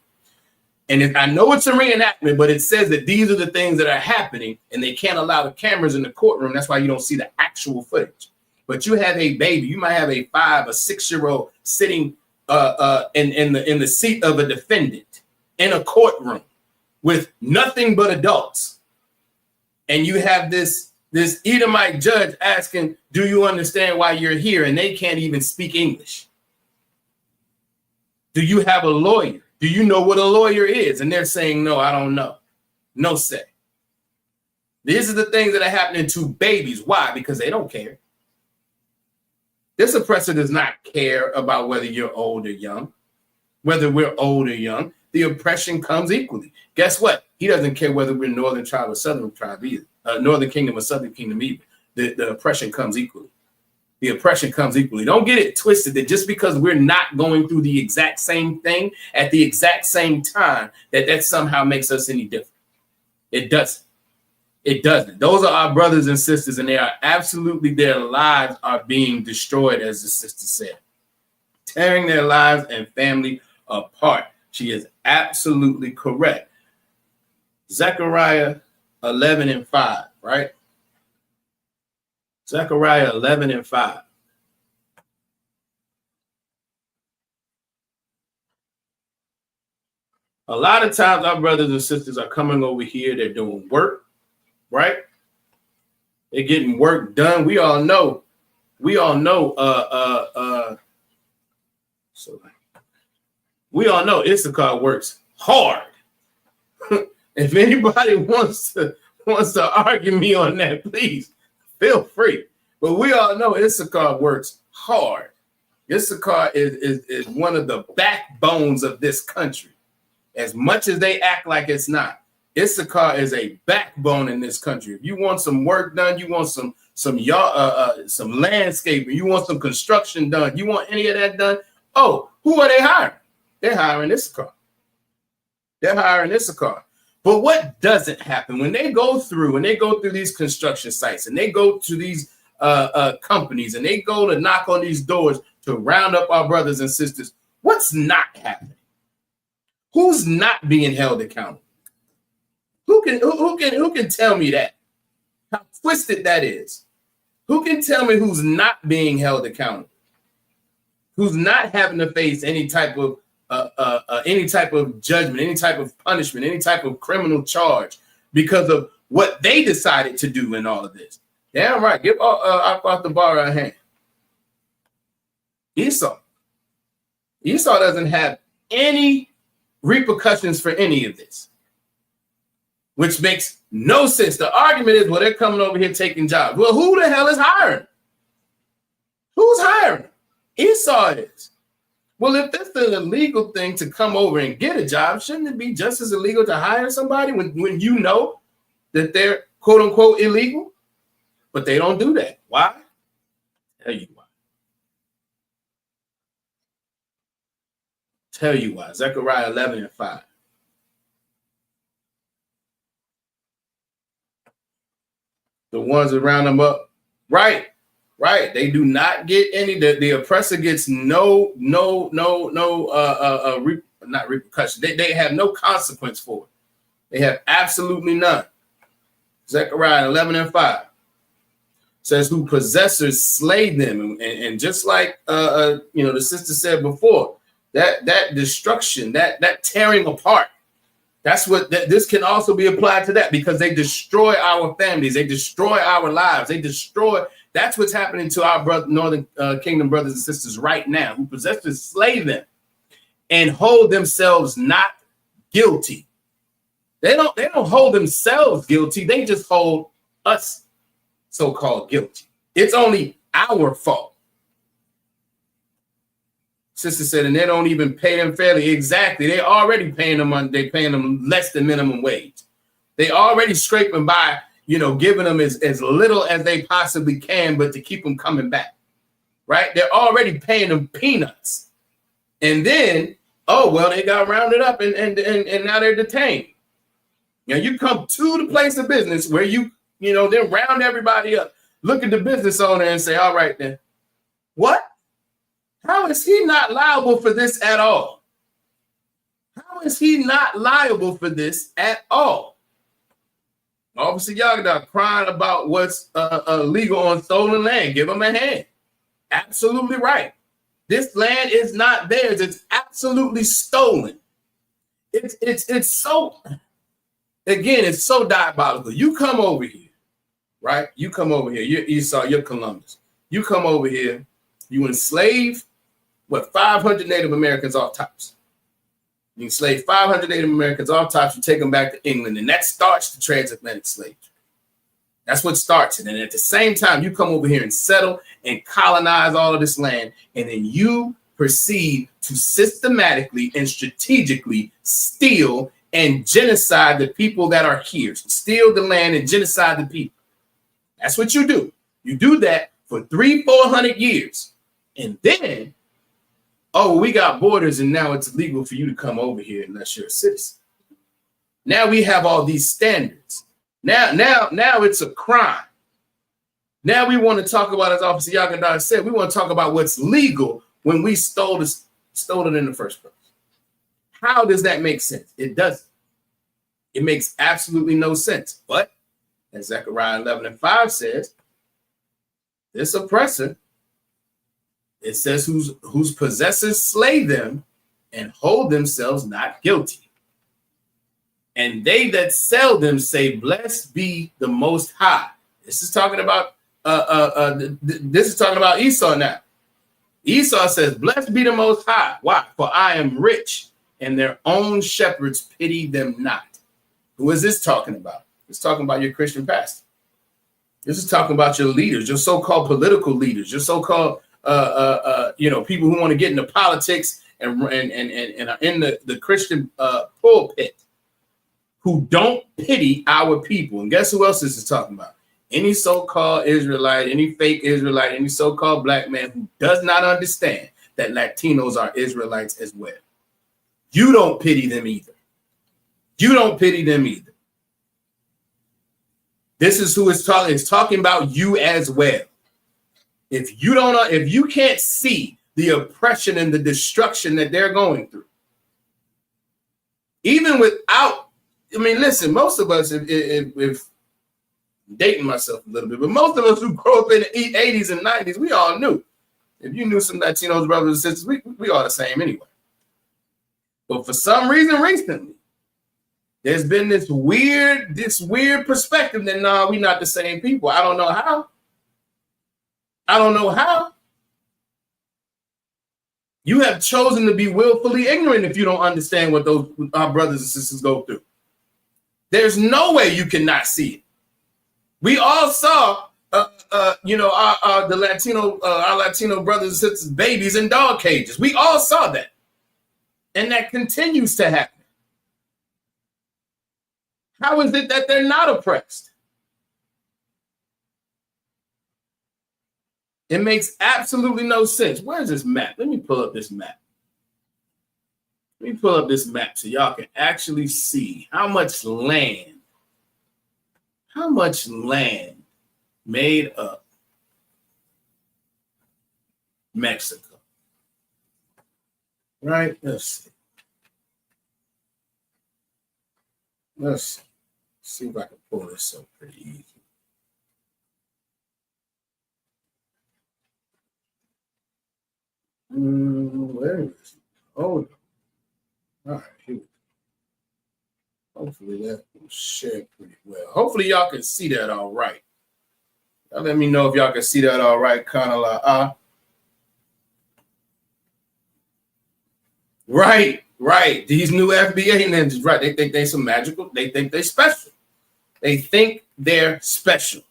And I know it's a reenactment, but it says that these are the things that are happening, and they can't allow the cameras in the courtroom. That's why you don't see the actual footage. But you have a baby, you might have a 5 or 6 year old sitting in the seat of a defendant in a courtroom with nothing but adults. And you have this Edomite judge asking, do you understand why you're here? And they can't even speak English. Do you have a lawyer? Do you know what a lawyer is? And they're saying, no, I don't know. No say. These are the things that are happening to babies. Why? Because they don't care. This oppressor does not care about whether you're old or young, whether we're old or young. The oppression comes equally. Guess what? He doesn't care whether we're northern tribe or southern tribe either. Northern kingdom or southern kingdom either. The oppression comes equally. The oppression comes equally. Don't get it twisted that just because we're not going through the exact same thing at the exact same time, that somehow makes us any different. It doesn't. It doesn't. Those are our brothers and sisters, and they are absolutely, their lives are being destroyed, as the sister said, tearing their lives and family apart. She is absolutely correct. Zechariah 11:5, right? Zechariah 11:5. A lot of times our brothers and sisters are coming over here, they're doing work, right? They're getting work done. We all know, Issachar works hard. If anybody wants to argue me on that, please feel free. But we all know Issachar works hard. Issachar is one of the backbones of this country. As much as they act like it's not, Issachar is a backbone in this country. If you want some work done, you want some landscaping, you want some construction done, you want any of that done, oh, who are they hiring? They're hiring Issachar. They're hiring Issachar. But what doesn't happen when they go through these construction sites and they go to these companies and they go to knock on these doors to round up our brothers and sisters? What's not happening? Who's not being held accountable? Who can tell me that? How twisted that is? Who can tell me who's not being held accountable? Who's not having to face any type of judgment, any type of punishment, any type of criminal charge because of what they decided to do in all of this? Damn right. Give off the bar a hand. Esau doesn't have any repercussions for any of this, which makes no sense. The argument is, well, they're coming over here taking jobs. Well, who the hell is hiring? Who's hiring? Esau is. Well, if that's an illegal thing to come over and get a job, shouldn't it be just as illegal to hire somebody when you know that they're quote unquote illegal? But they don't do that. Why? Tell you why. Tell you why. Zechariah 11:5. The ones that round them up, right. They do not get any. The oppressor gets not repercussion. They have no consequence for it. They have absolutely none. Zechariah 11:5 says, "Who possessors slay them," and just like the sister said before, that destruction, that tearing apart. That's what this can also be applied to that, because they destroy our families, they destroy our lives, they destroy. That's what's happening to our Northern Kingdom brothers and sisters right now, who possessors slay them and hold themselves not guilty. They don't hold themselves guilty. They just hold us so-called guilty. It's only our fault. Sister said, and they don't even pay them fairly. Exactly. They already paying them. They paying them less than minimum wage. They already scraping by, giving them as little as they possibly can, but to keep them coming back. Right? They're already paying them peanuts. And then, they got rounded up and now they're detained. You come to the place of business where then round everybody up, look at the business owner and say, all right, then, what? How is he not liable for this at all? How is he not liable for this at all? Oh, Officer Yagda crying about what's illegal on stolen land. Give them a hand. Absolutely right. This land is not theirs. It's absolutely stolen. It's so, again, it's so diabolical. You come over here, right? You come over here. You're Esau, you're Columbus. You come over here. You enslave, 500 Native Americans off tops. You enslave 500 Native Americans off tops. You take them back to England, and that starts the transatlantic slavery. That's what starts it. And at the same time, you come over here and settle and colonize all of this land, and then you proceed to systematically and strategically steal and genocide the people that are here. Steal the land and genocide the people. That's what you do. You do that for 300-400 years. And then, oh, we got borders, and now it's illegal for you to come over here unless you're a citizen. Now we have all these standards. Now it's a crime. Now we want to talk about, as Officer Yagandar said, we want to talk about what's legal when we stole it in the first place. How does that make sense? It doesn't. It makes absolutely no sense. But as Zechariah 11:5 says, this oppressor, it says, whose possessors slay them and hold themselves not guilty. And they that sell them say, blessed be the Most High. This is talking about Esau now. Esau says, blessed be the Most High. Why? For I am rich, and their own shepherds pity them not. Who is this talking about? It's talking about your Christian pastor. This is talking about your leaders, your so-called political leaders, your so-called people who want to get into politics and are in the Christian pulpit, who don't pity our people. And guess who else this is talking about? Any so-called Israelite, any fake Israelite, any so-called black man who does not understand that Latinos are Israelites as well. You don't pity them either. You don't pity them either. This is who is talking. It's talking about you as well. If you can't see the oppression and the destruction that they're going through, even without, listen, most of us, if dating myself a little bit, but most of us who grew up in the 80s and 90s, we all knew. If you knew some Latinos, brothers and sisters, we all the same anyway. But for some reason recently, there's been this weird perspective that, nah, we're not the same people. I don't know how. You have chosen to be willfully ignorant if you don't understand what our brothers and sisters go through. There's no way you cannot see it. We all saw, our Latino brothers and sisters' babies in dog cages. We all saw that. And that continues to happen. How is it that they're not oppressed? It makes absolutely no sense. Where's this map? Let me pull up this map. Let me pull up this map so y'all can actually see how much land made up Mexico. Right? Let's see if I can pull this up pretty easy. Where is it? Oh, all right. Here we go. Hopefully that will share pretty well. Hopefully y'all can see that all right. Now let me know if y'all can see that all right. Kind of like Right. These new FBA ninjas, right? They think they some magical. They think they special. They think they're special.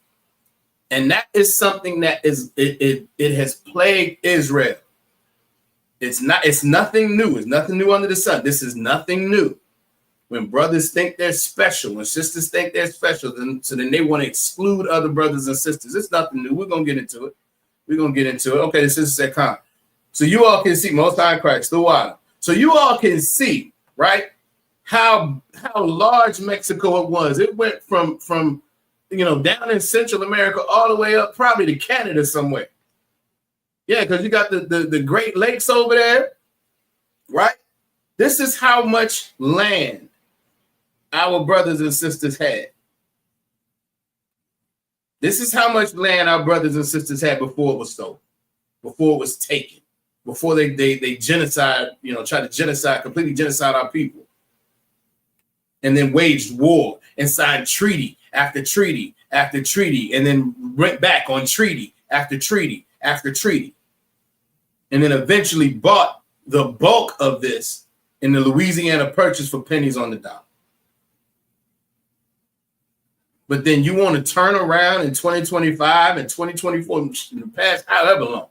And that is something that it has plagued Israel. It's nothing new. It's nothing new under the sun. This is nothing new. When brothers think they're special, when sisters think they're special, then they want to exclude other brothers and sisters. It's nothing new. We're gonna get into it. Okay, the sister said, "Come." So you all can see Most High Christ, the water. So you all can see, right, how large Mexico it was. It went from down in Central America all the way up probably to Canada somewhere. Yeah, because you got the Great Lakes over there, right? This is how much land our brothers and sisters had. This is how much land our brothers and sisters had before it was stolen, before it was taken, before they genocide, tried to completely genocide our people. And then waged war and signed treaty after treaty after treaty, and then went back on treaty after treaty after treaty. And then eventually bought the bulk of this in the Louisiana Purchase for pennies on the dollar. But then you want to turn around in 2025 and 2024, in the past however long,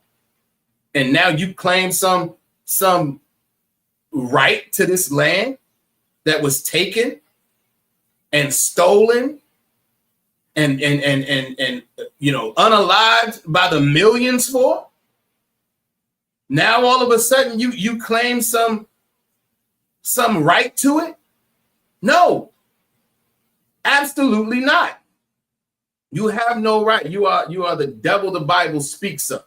and now you claim some right to this land that was taken and stolen and unalived by the millions for. Now all of a sudden you claim some right to it? No, absolutely not. You have no right. You are the devil the Bible speaks of.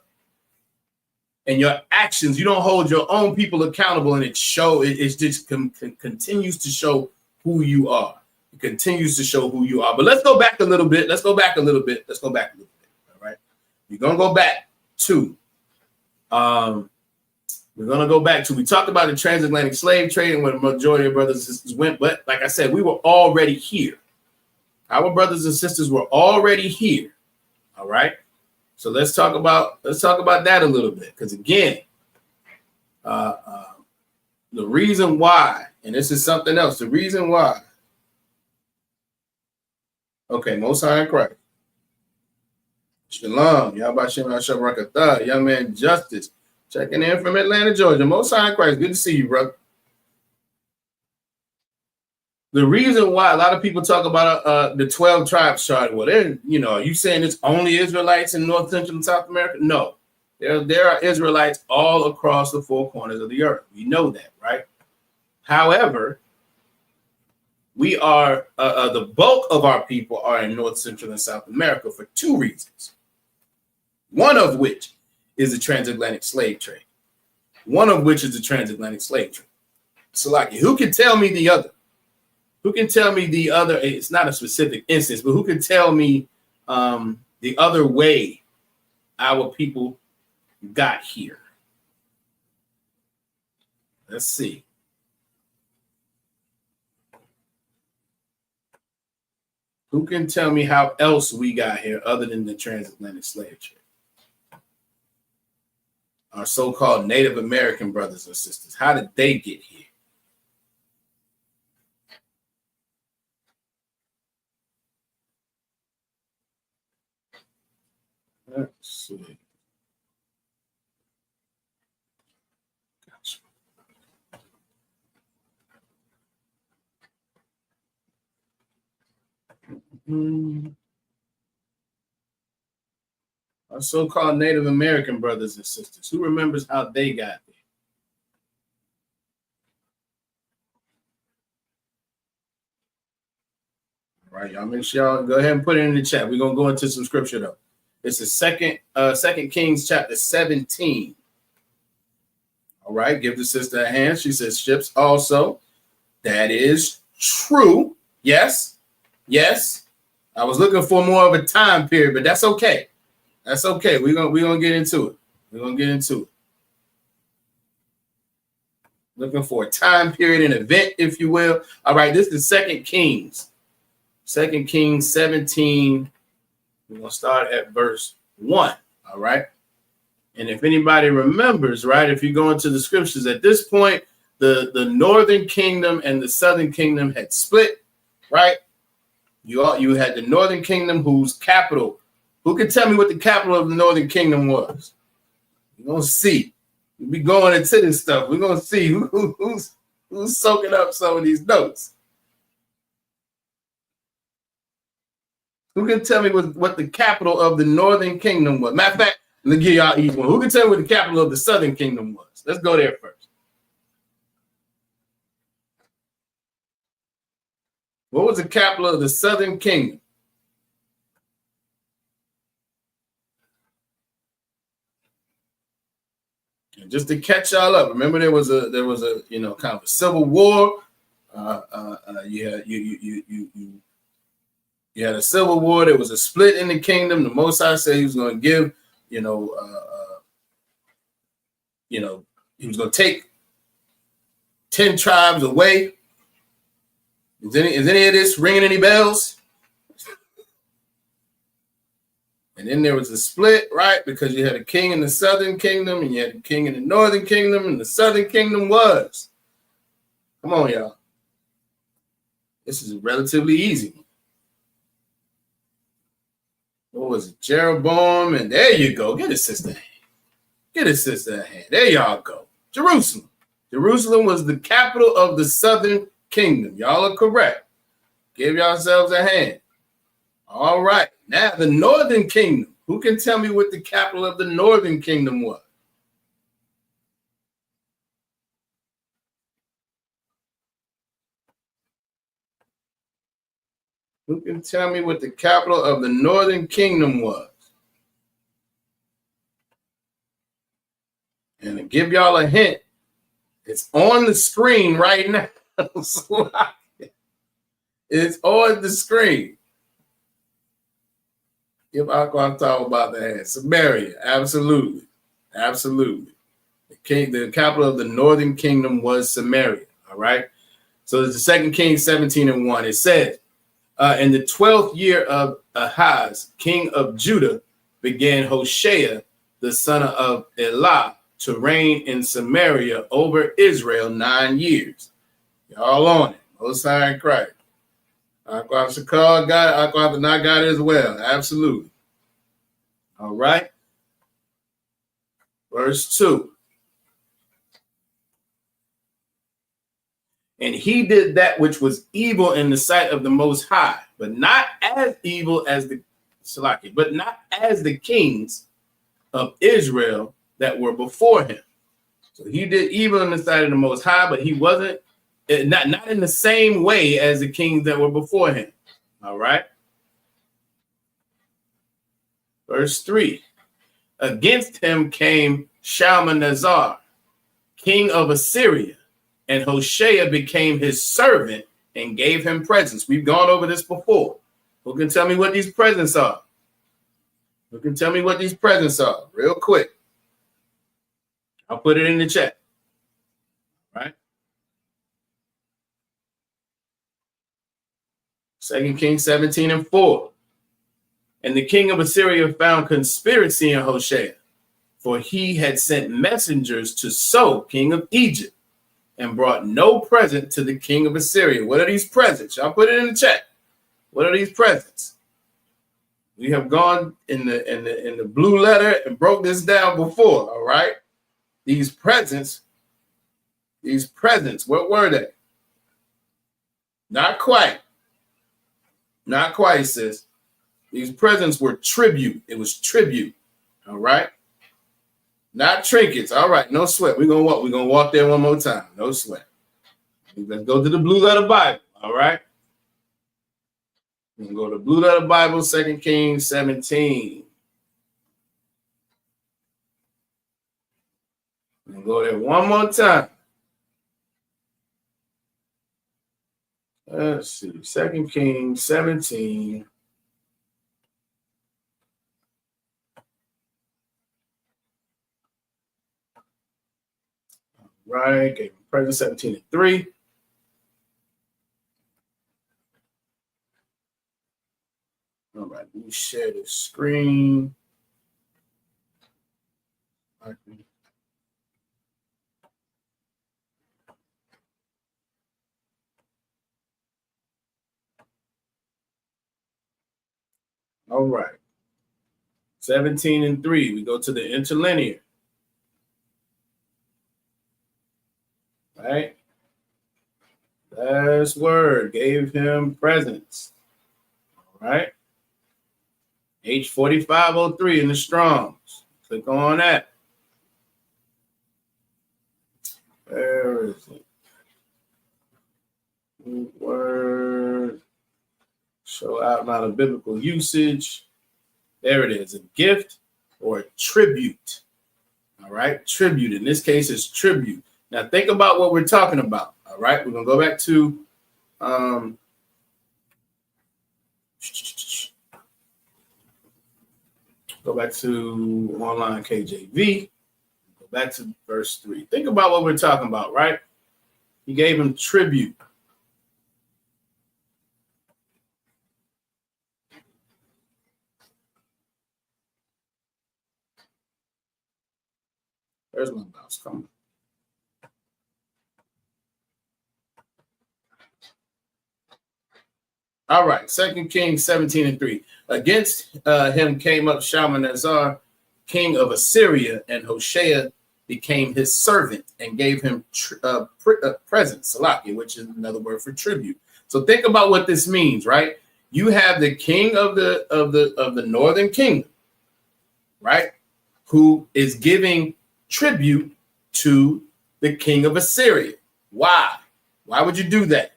And your actions, you don't hold your own people accountable, and it just continues to show who you are. It continues to show who you are. But let's go back a little bit. All right. We're going to go back to, we talked about the transatlantic slave trade and where the majority of brothers and sisters went. But like I said, we were already here. Our brothers and sisters were already here. All right. So let's talk about that a little bit. Because again, the reason why, and this is something else, the reason why. Okay, Most High in Christ. Shalom. Yabashim Hashem Rakatah. Young man Justice. Checking in from Atlanta, Georgia. Most High in Christ. Good to see you, brother. The reason why a lot of people talk about the 12 tribes chart, well, are you saying it's only Israelites in North, Central, and South America? No. There are Israelites all across the four corners of the earth. We know that, right? However, we are the bulk of our people are in North, Central, and South America for two reasons. One of which is the transatlantic slave trade. So, like, who can tell me the other? Who can tell me the other? It's not a specific instance, but who can tell me the other way our people got here? Let's see. Who can tell me how else we got here other than the transatlantic slave trade? Our so-called Native American brothers and sisters. How did they get here? Let's see. Gotcha. Our so-called Native American brothers and sisters. Who remembers how they got there? All right, y'all make sure y'all go ahead and put it in the chat. We're gonna go into some scripture though. It's the second Kings chapter 17. All right, give the sister a hand. She says ships also. That is true. Yes. I was looking for more of a time period, but that's okay. We're gonna get into it. Looking for a time period, an event, if you will. All right, this is 2 Kings. 2 Kings 17. We're going to start at verse 1. All right. And if anybody remembers, right, if you go into the scriptures at this point, the northern kingdom and the southern kingdom had split, right? You had the northern kingdom whose capital. Who can tell me what the capital of the northern kingdom was? We're going to see. We'll be going into this stuff. We're going to see who's soaking up some of these notes. Who can tell me what the capital of the northern kingdom was? Matter of fact, let me give y'all each one. Who can tell me what the capital of the southern kingdom was? Let's go there first. What was the capital of the southern kingdom? And just to catch y'all up, remember there was a kind of a civil war. You had a civil war. There was a split in the kingdom. The Most High said he was going to give, he was going to take 10 tribes away. Is any of this ringing any bells? And then there was a split, right? Because you had a king in the southern kingdom and you had a king in the northern kingdom, and the southern kingdom was. Come on, y'all. This is relatively easy. What was it? Jeroboam, and there you go. Get a sister hand. Get a sister hand. There y'all go. Jerusalem. Jerusalem was the capital of the southern kingdom. Y'all are correct. Give yourselves a hand. All right. Now, the northern kingdom. Who can tell me what the capital of the northern kingdom was? Who can tell me what the capital of the northern kingdom was? And to give y'all a hint, it's on the screen right now. It's on the screen. Give Aqua talk about that. Samaria, absolutely. Absolutely. The capital of the northern kingdom was Samaria. All right. So it's the 2 Kings 17:1. It says, in the 12th year of Ahaz, king of Judah, began Hoshea, the son of Elah, to reign in Samaria over Israel 9 years. Y'all on it. Most High in Christ. Aqua Shakar got it. Aqua not got it as well. Absolutely. All right. Verse 2. And he did that which was evil in the sight of the Most High, but not as evil as the kings of Israel that were before him. So he did evil in the sight of the Most High, but he wasn't not in the same way as the kings that were before him. All right. Verse 3. Against him came Shalmaneser, king of Assyria, and Hoshea became his servant and gave him presents. We've gone over this before. Who can tell me what these presents are? Who can tell me what these presents are? Real quick. I'll put it in the chat. Right? 2 Kings 17:4. And the king of Assyria found conspiracy in Hoshea, for he had sent messengers to So, king of Egypt, and brought no present to the king of Assyria. What are these presents? Y'all put it in the chat. What are these presents? We have gone in the blue letter and broke this down before. All right. These presents, what were they? Not quite. Not quite, sis. These presents were tribute. It was tribute. All right. Not trinkets. All right. No sweat. We're gonna walk there one more time. No sweat. Let's go to the blue letter Bible. All right. We're gonna go to blue letter Bible, 2 Kings 17. We're gonna go there one more time. Let's see. 2 Kings 17. Right. Okay. Present 17:3. All right. Let me share the screen. All right. 17:3. We go to the interlinear. Right? Last word, gave him presents. All right? H4503 in the Strongs. Click on that. Where is it? Word. Show outline of biblical usage. There it is. A gift or a tribute. All right? Tribute. In this case, it's tribute. Now, think about what we're talking about. All right? We're going to go back to Go back to online KJV. Go back to verse 3. Think about what we're talking about, right? He gave him tribute. There's my mouse. Come on. All right, 2 Kings 17:3. Against him came up Shalmaneser, king of Assyria, and Hoshea became his servant and gave him presents, salaki, which is another word for tribute. So think about what this means, right? You have the king of the northern kingdom, right, who is giving tribute to the king of Assyria. Why? Why would you do that?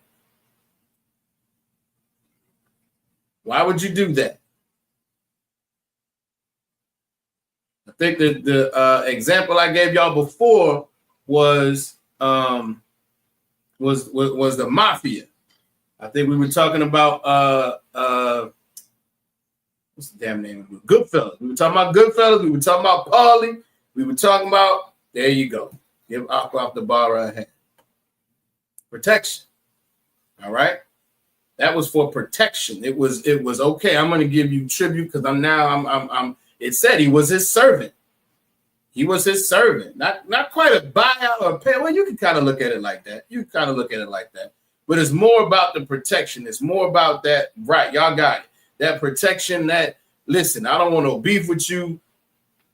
Why would you do that? I think that the example I gave y'all before was the mafia. I think we were talking about what's the damn name of it? Goodfellas. We were talking about Goodfellas. We were talking about Paulie. We were talking about, there you go. Give Aqua off the bar right hand. Protection. All right. That was for protection. It was okay. I'm going to give you tribute because I'm. It said he was his servant. He was his servant. Not quite a buyout or a pay. Well, you can kind of look at it like that. But it's more about the protection. It's more about that. Right, y'all got it. That protection. That listen, I don't want no beef with you.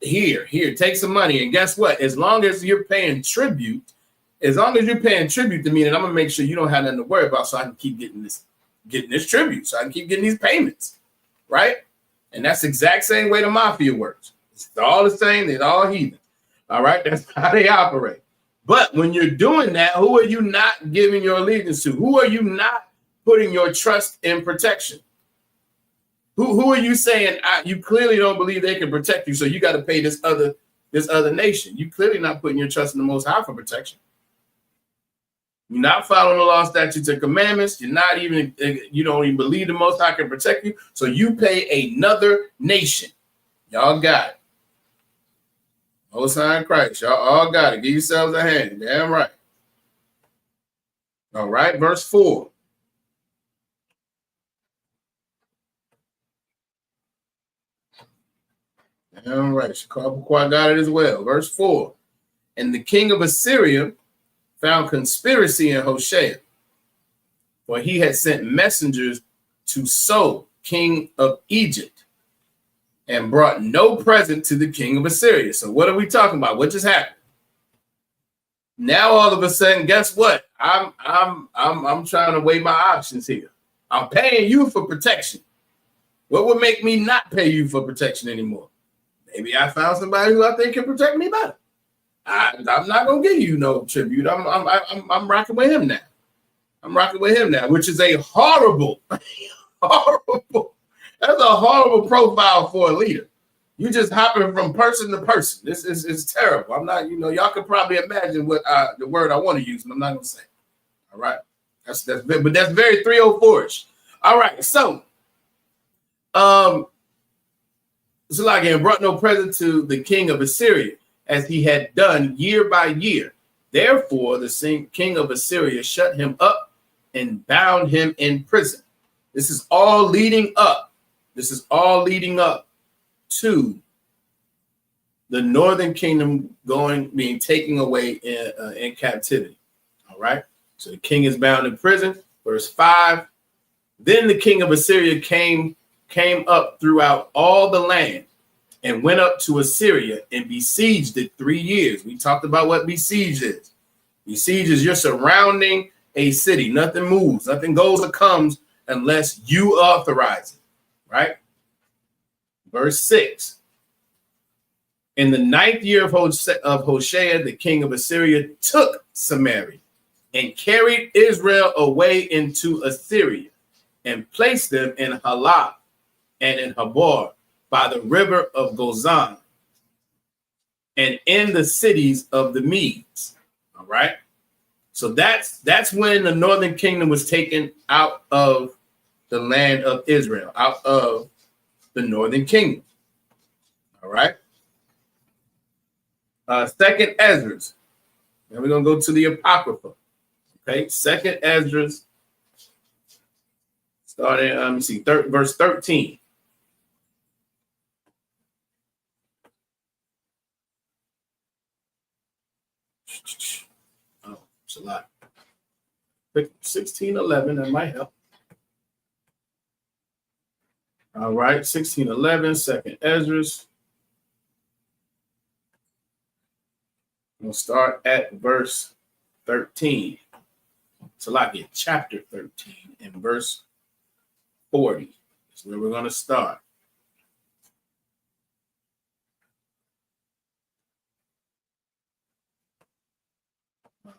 Here, take some money. And guess what? As long as you're paying tribute, to me, then I'm gonna make sure you don't have nothing to worry about, so I can keep getting this tribute, so I can keep getting these payments, right? And that's the exact same way the mafia works. It's all the same. They're all heathen. All right, that's how they operate. But when you're doing that, who are you not giving your allegiance to? Who are you not putting your trust in protection? Who are you saying you clearly don't believe they can protect you, so you got to pay this other nation? You clearly not putting your trust in the Most High for protection. You're not following the law, statutes, and commandments. You don't even believe the Most High can protect you, so you pay another nation. Y'all got it. Most High in Christ. Y'all all got it. Give yourselves a hand. Damn right. All right, verse 4. All right, Shakabukwa got it as well. Verse 4. And the king of Assyria found conspiracy in Hoshea, for he had sent messengers to So, king of Egypt, and brought no present to the king of Assyria. So what are we talking about? What just happened? Now all of a sudden, guess what? I'm trying to weigh my options here. I'm paying you for protection. What would make me not pay you for protection anymore? Maybe I found somebody who I think can protect me better. I'm not gonna give you no tribute. I'm rocking with him now. Which is a horrible. That's a horrible profile for a leader. You just hopping from person to person. This is terrible. I'm not. Y'all can probably imagine what the word I want to use, but I'm not gonna say. All right. That's very 304ish. All right. So, Zalagian brought no present to the king of Assyria, as he had done year by year. Therefore, the king of Assyria shut him up and bound him in prison. This is all leading up. To the northern kingdom being taken away in captivity. All right. So the king is bound in prison. Verse 5. Then the king of Assyria came up throughout all the land and went up to Assyria and besieged it 3 years. We talked about what besiege is. Besiege is you're surrounding a city. Nothing moves, nothing goes or comes unless you authorize it, right? Verse 6. In the 9th year of Hoshea, the king of Assyria took Samaria and carried Israel away into Assyria and placed them in Halah and in Habor by the river of Gozan and in the cities of the Medes. All right. So that's when the northern kingdom was taken out of the land of Israel, out of the northern kingdom. All right. Second Esdras. Now we're going to go to the Apocrypha. Okay. Second Esdras, starting, let me see, verse 13. Oh, it's a lot. 1611, that might help. All right, 1611, second Esdras. We'll start at verse 13. Salakia, chapter 13 and verse 40. That's where we're going to start.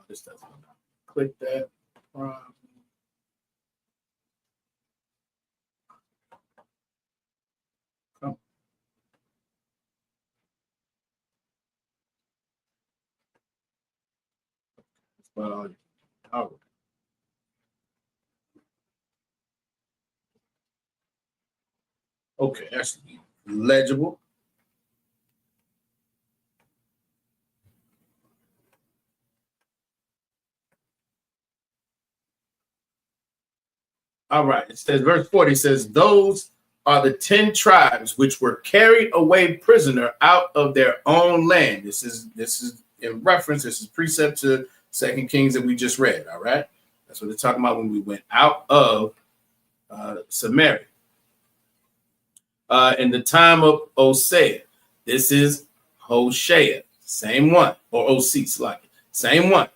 This doesn't click that. Okay, that's legible. All right, it says, verse 40 says, those are the 10 tribes which were carried away prisoner out of their own land. This is in reference, this is precept to 2 Kings that we just read. All right, that's what they're talking about when we went out of Samaria. In the time of Hosea, this is Hoshea, same one, or Osis, like same one,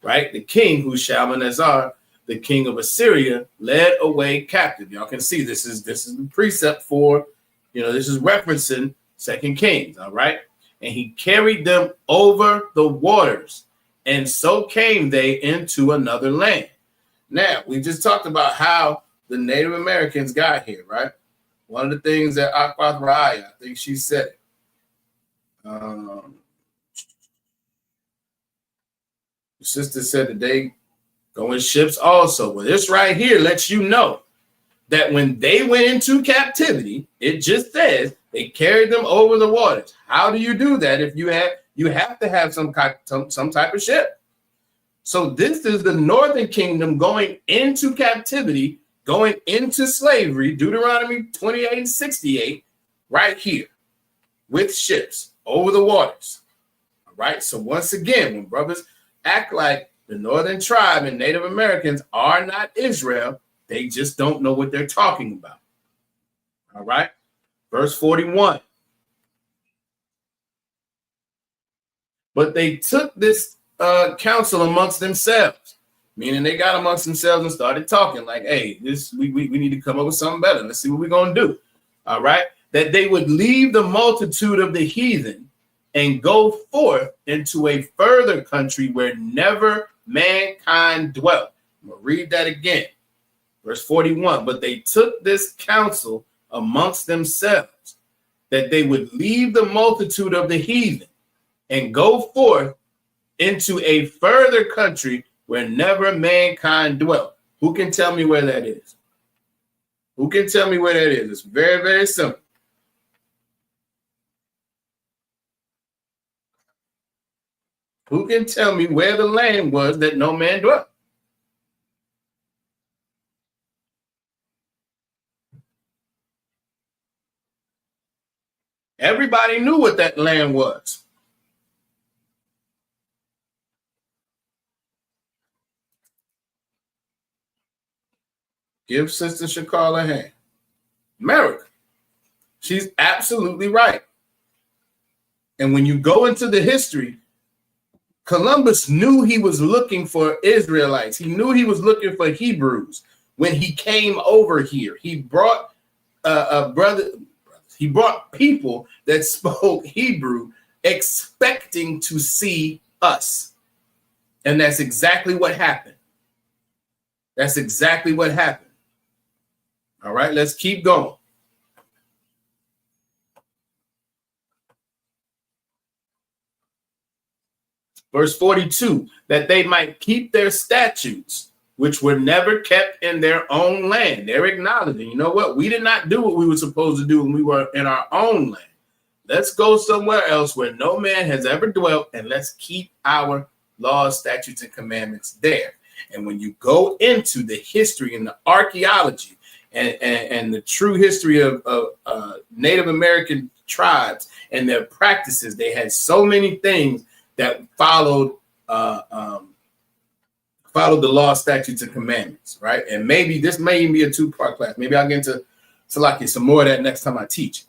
right? The king who Shalmaneser, the king of Assyria, led away captive. Y'all can see this is the precept for, this is referencing 2 Kings, all right? And he carried them over the waters, and so came they into another land. Now, we just talked about how the Native Americans got here, right? One of the things that Akbath Raya, I think she said it. The sister said that they go in ships also. Well, this right here lets you know that when they went into captivity, it just says they carried them over the waters. How do you do that if you have to have some type of ship? So this is the northern kingdom going into captivity, going into slavery, Deuteronomy 28:68, right here with ships over the waters. All right. So once again, when brothers act like the northern tribe and Native Americans are not Israel, they just don't know what they're talking about. All right. Verse 41. But they took this counsel amongst themselves, meaning they got amongst themselves and started talking like, hey, we need to come up with something better. Let's see what we're going to do. All right. That they would leave the multitude of the heathen and go forth into a further country where never mankind dwelt. I'm going to read that again. Verse 41. But they took this counsel amongst themselves that they would leave the multitude of the heathen and go forth into a further country where never mankind dwelt. Who can tell me where that is? Who can tell me where that is? It's very, very simple. Who can tell me where the land was that no man dwelt? Everybody knew what that land was. Give Sister Shakala a hand. America. She's absolutely right. And when you go into the history, Columbus knew he was looking for Israelites. He knew he was looking for Hebrews. When he came over here, he brought he brought people that spoke Hebrew, expecting to see us. And that's exactly what happened. That's exactly what happened. All right, let's keep going. Verse 42, that they might keep their statutes which were never kept in their own land. They're acknowledging, you know what? We did not do what we were supposed to do when we were in our own land. Let's go somewhere else where no man has ever dwelt, and let's keep our laws, statutes, and commandments there. And when you go into the history and the archaeology and the true history of Native American tribes and their practices, they had so many things that followed the law, statutes, and commandments, right? And maybe this may even be a two-part class. Maybe I'll get into Salaki some more of that next time I teach.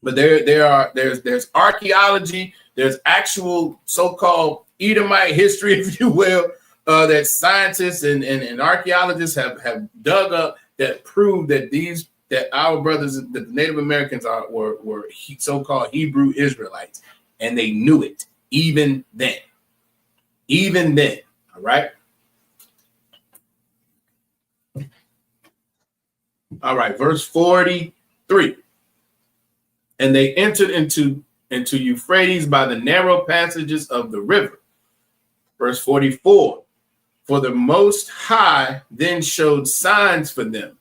But there's archaeology, there's actual so-called Edomite history, if you will, that scientists and archaeologists have dug up that prove that our brothers, the Native Americans were so-called Hebrew Israelites, and they knew it even then. Even then, all right? All right, verse 43. And they entered into Euphrates by the narrow passages of the river. Verse 44. For the Most High then showed signs for them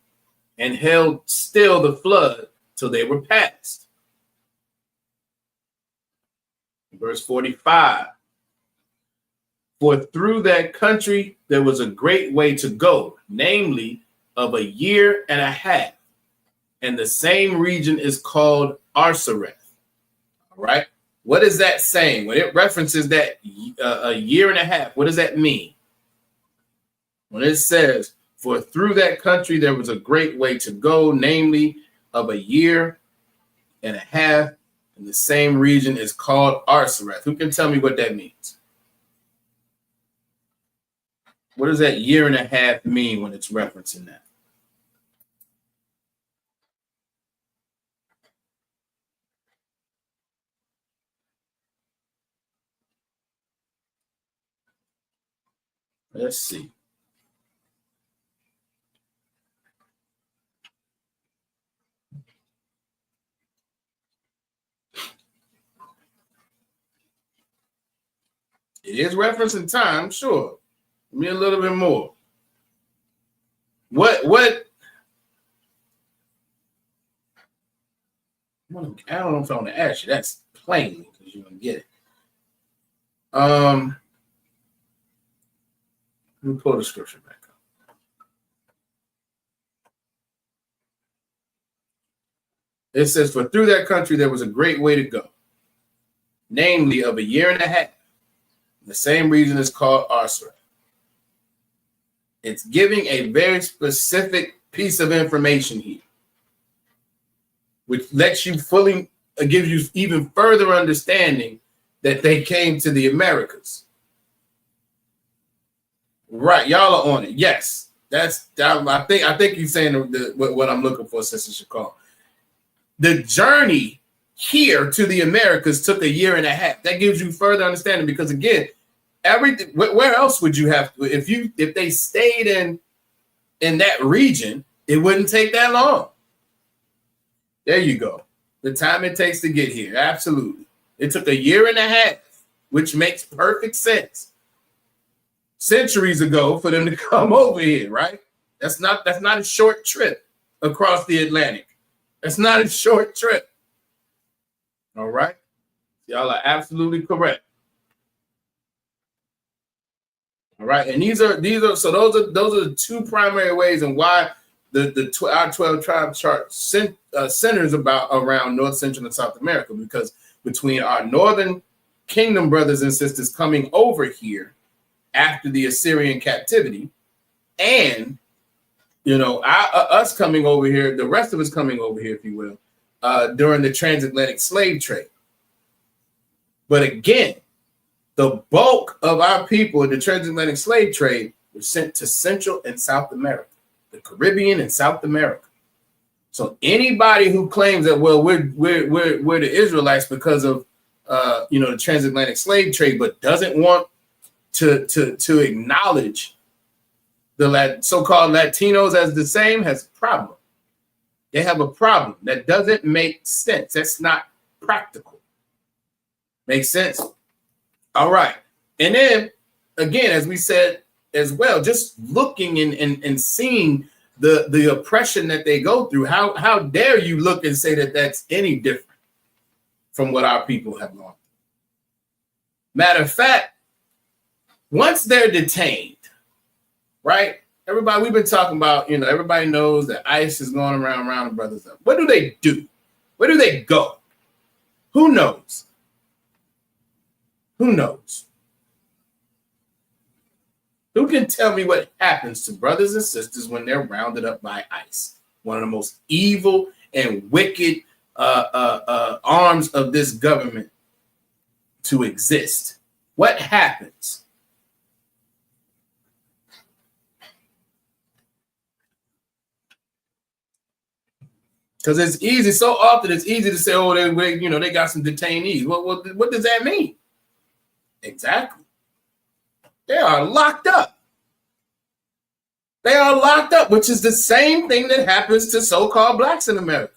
and held still the flood till they were passed. Verse 45. For through that country there was a great way to go, namely of a year and a half. And the same region is called Arsareth. All right. What is that saying? When it references that a year and a half, what does that mean? When it says, for through that country there was a great way to go, namely of a year and a half, and the same region is called Arsareth. Who can tell me what that means? What does that year and a half mean when it's referencing that? Let's see. It is referencing time, sure. Give me a little bit more. What? I don't know if I want to ask you. That's plainly because you don't get it. Let me pull the scripture back up. It says, for through that country there was a great way to go, namely of a year and a half. The same region is called Arsareth. It's giving a very specific piece of information here, which lets you fully, gives you even further understanding that they came to the Americas. Right, y'all are on it. Yes, I think you're saying what I'm looking for, Sister Shakal. The journey here to the Americas took a year and a half. That gives you further understanding because again, everything. Where else would you have to, if they stayed in that region? It wouldn't take that long. There you go. The time it takes to get here, absolutely. It took a year and a half, which makes perfect sense. Centuries ago for them to come over here, right? That's not a short trip across the Atlantic. That's not a short trip. All right. Y'all are absolutely correct. All right. And those are the two primary ways and why our 12 tribe chart centers around North, Central, and South America, because between our northern kingdom brothers and sisters coming over here after the Assyrian captivity, and us coming over here, the rest of us coming over here, if you will, during the transatlantic slave trade. But again, the bulk of our people in the transatlantic slave trade were sent to Central and South America, the Caribbean and South America. So anybody who claims that, well, we're the Israelites because of the transatlantic slave trade, but doesn't want to acknowledge the so-called Latinos as the same, has a problem. They have a problem. That doesn't make sense. That's not practical. Makes sense? All right. And then, again, as we said as well. Just looking and seeing the oppression that they go through. How dare you look and say that that's any different from what our people have gone through? Matter of fact, once they're detained, right? Everybody, we've been talking about, everybody knows that ICE is going around rounding brothers up. What do they do? Where do they go? Who knows? Who knows? Who can tell me what happens to brothers and sisters when they're rounded up by ICE? One of the most evil and wicked arms of this government to exist. What happens? Because it's easy. So often it's easy to say, oh, they got some detainees. What does that mean? Exactly. They are locked up. They are locked up, which is the same thing that happens to so-called blacks in America.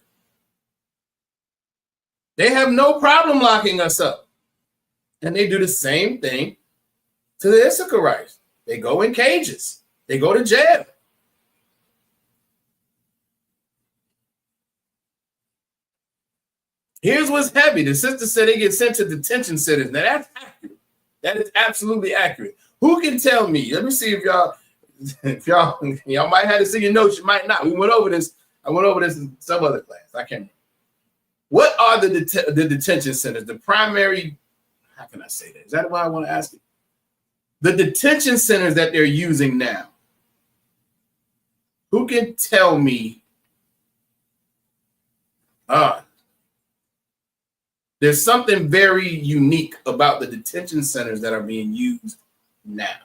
They have no problem locking us up. And they do the same thing to the Israelites. They go in cages. They go to jail. Here's what's heavy. The sister said they get sent to detention centers. Now that's accurate. That is absolutely accurate. Who can tell me? Let me see if y'all might have to see your notes. You might not. We went over this. I went over this in some other class. I can't remember. What are the detention centers? The primary, how can I say that? Is that what I want to ask you? The detention centers that they're using now. Who can tell me? There's something very unique about the detention centers that are being used now.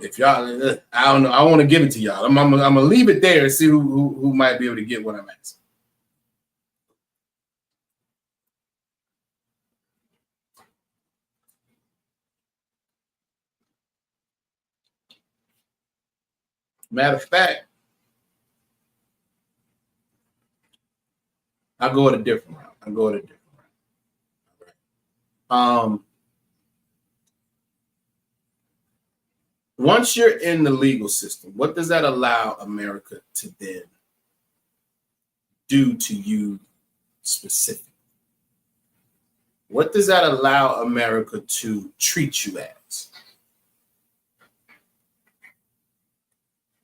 If y'all, I don't know, I want to give it to y'all. I'm gonna leave it there and see who might be able to get what I'm asking. Matter of fact, I'll go at a different route. Once you're in the legal system, what does that allow America to then do to you specifically? What does that allow America to treat you as?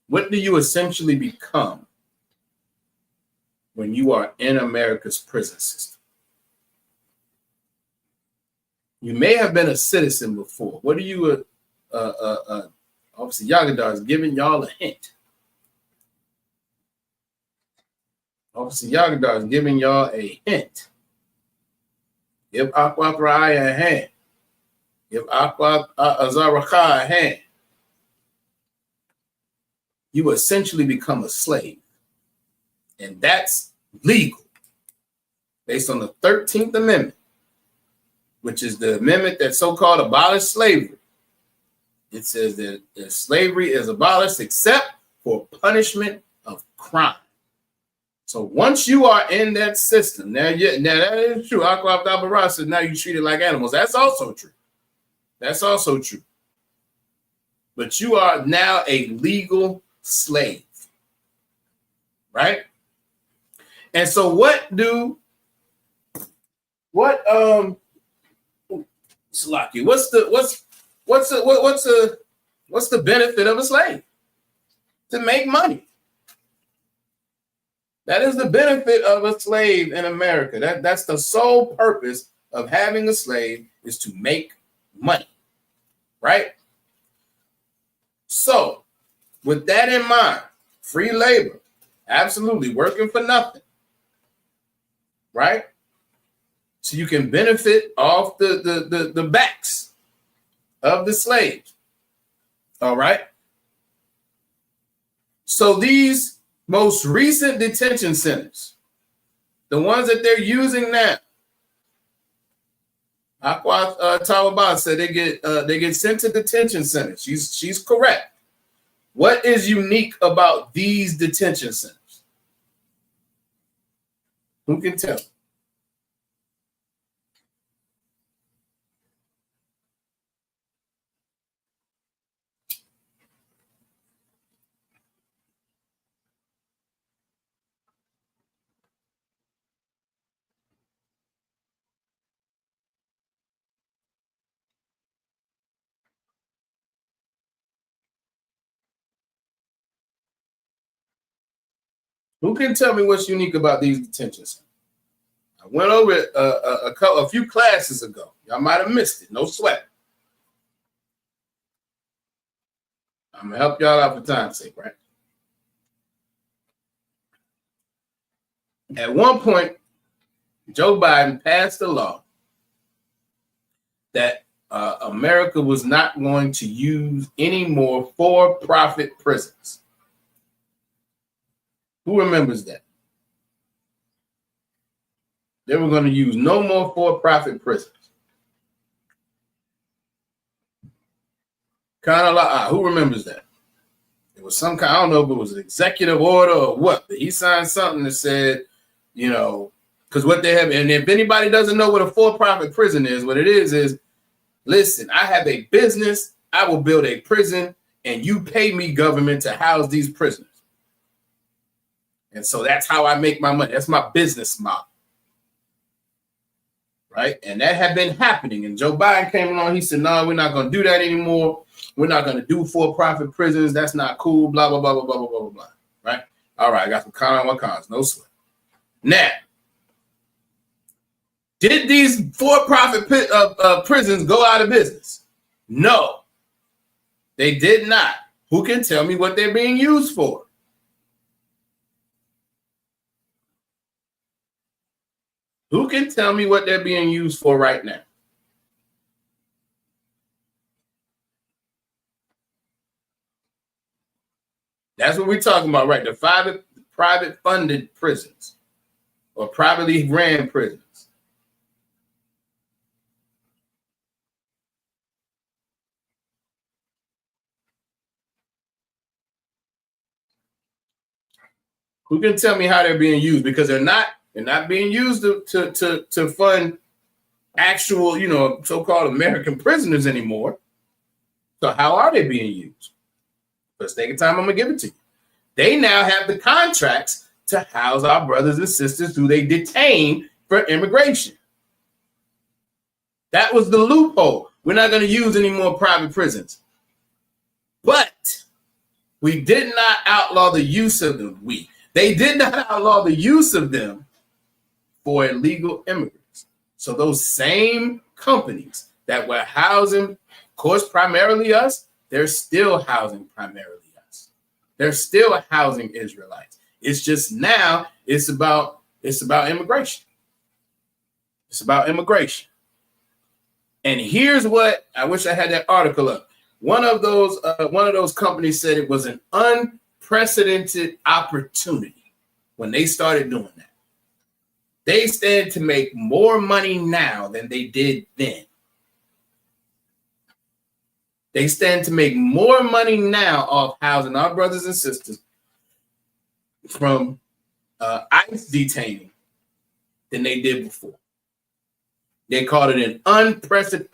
What do you essentially become when you are in America's prison system? You may have been a citizen before. What do you, Officer Yagadar is giving y'all a hint. Officer Yagadar is giving y'all a hint. Give Aqua Raya a hand. Give Aqua Azaraka a hand. You essentially become a slave. And that's legal based on the 13th Amendment, which is the amendment that so-called abolished slavery. It says that slavery is abolished except for punishment of crime. So once you are in that system, now that is true. Aqua Abdabara says now you treat it like animals. That's also true. That's also true. But you are now a legal slave, right? And so Slaki, what's the benefit of a slave? To make money. That is the benefit of a slave in America. That's the sole purpose of having a slave, is to make money, right? So with that in mind, free labor, absolutely, working for nothing, right? So you can benefit off the backs of the slaves. All right. So these most recent detention centers, the ones that they're using now, Aqua Taliban said they get sent to detention centers. She's correct. What is unique about these detention centers? Who can tell? Who can tell me what's unique about these detention centers? I went over it a few classes ago. Y'all might have missed it. No sweat. I'm going to help y'all out for time's sake, right? At one point, Joe Biden passed a law that America was not going to use any more for-profit prisons. Who remembers that? They were going to use no more for-profit prisons. Kind of like, who remembers that? It was some kind, I don't know if it was an executive order or what, but he signed something that said, you know, because what they have, and if anybody doesn't know what a for-profit prison is, what it is, listen, I have a business, I will build a prison, and you pay me, government, to house these prisoners. And so that's how I make my money. That's my business model. Right? And that had been happening. And Joe Biden came along, he said, no, we're not going to do that anymore. We're not going to do for-profit prisons. That's not cool, blah, blah, blah, blah, blah, blah, blah, blah. Right? All right, I got some cons, no sweat. Now, did these for-profit prisons go out of business? No, they did not. Who can tell me what they're being used for? Who can tell me what they're being used for right now? That's what we're talking about, right? The private funded prisons or privately ran prisons. Who can tell me how they're being used? Because they're not being used to fund actual, you know, so-called American prisoners anymore. So how are they being used? Let's take a time. I'm gonna give it to you. They now have the contracts to house our brothers and sisters who they detain for immigration. That was the loophole. We're not going to use any more private prisons. But we did not outlaw the use of them. They did not outlaw the use of them for illegal immigrants. So those same companies that were housing, of course, primarily us, they're still housing primarily us. They're still housing Israelites. It's just now it's about immigration. It's about immigration. And here's what I wish I had that article up. One of those companies said it was an unprecedented opportunity when they started doing that. They stand to make more money now than they did then. They stand to make more money now off housing our brothers and sisters from ICE detaining than they did before. They called it an unprecedented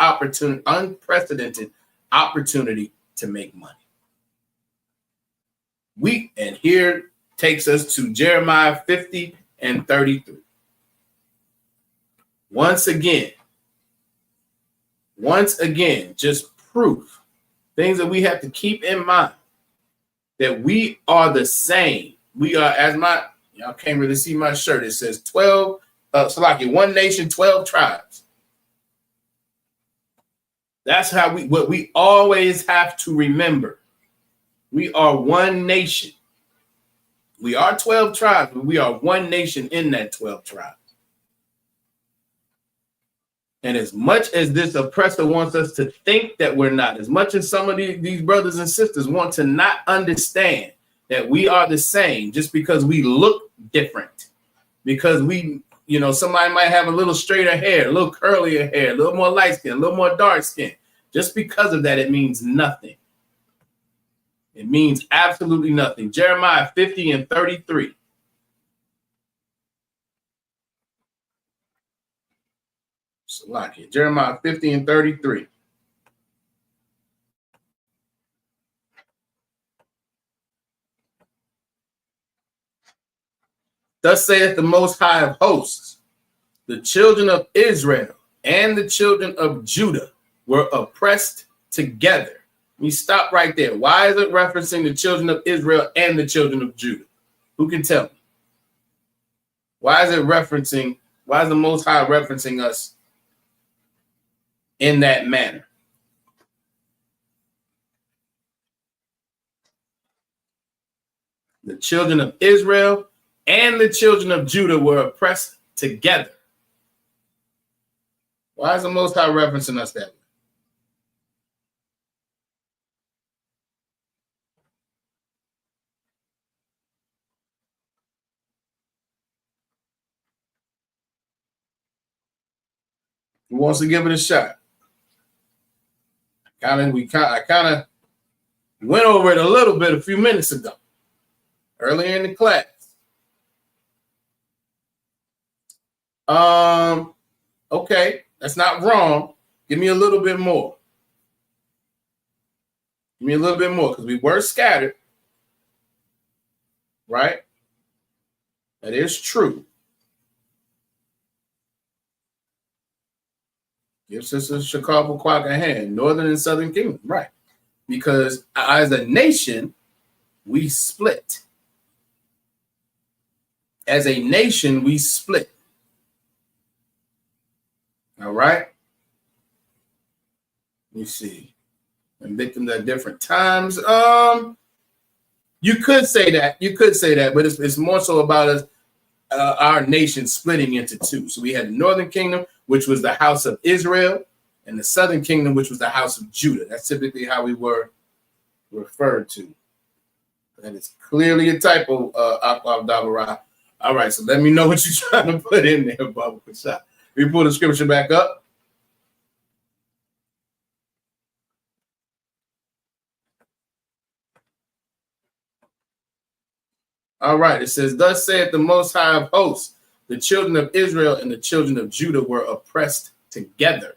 opportunity to make money. And here takes us to Jeremiah 50 and 33. Once again, just proof, things that we have to keep in mind, that we are the same. We are, y'all can't really see my shirt. It says 12, one nation, 12 tribes. That's what we always have to remember. We are one nation. We are 12 tribes, but we are one nation in that 12 tribes. And as much as this oppressor wants us to think that we're not, as much as some of these brothers and sisters want to not understand that we are the same just because we look different, because somebody might have a little straighter hair, a little curlier hair, a little more light skin, a little more dark skin. Just because of that, it means nothing. It means absolutely nothing. Jeremiah 50 and 33. Salakia. Jeremiah 50 and 33. Thus saith the Most High of Hosts, the children of Israel and the children of Judah were oppressed together. We stop right there. Why is it referencing the children of Israel and the children of Judah? Who can tell me? Why is it referencing? Why is the Most High referencing us in that manner? The children of Israel and the children of Judah were oppressed together. Why is the Most High referencing us that way? Who wants to give it a shot? I kind of went over it a little bit a few minutes ago, earlier in the class. Okay, that's not wrong. Give me a little bit more. Give me a little bit more, because we were scattered, right? That is true. Give Sister Chicago Quack a hand. Northern and Southern Kingdom, right? Because as a nation, we split. As a nation, we split. All right? Let me see. And victims at different times. You could say that. You could say that, but it's more so about us, our nation splitting into two. So we had the Northern Kingdom, which was the house of Israel, and the Southern Kingdom, which was the house of Judah. That's typically how we were referred to. That is clearly a typo, Akwa. All right, so let me know what you're trying to put in there, Baba Kashah. We pull the scripture back up. All right, it says, thus saith the Most High of hosts, the children of Israel and the children of Judah were oppressed together,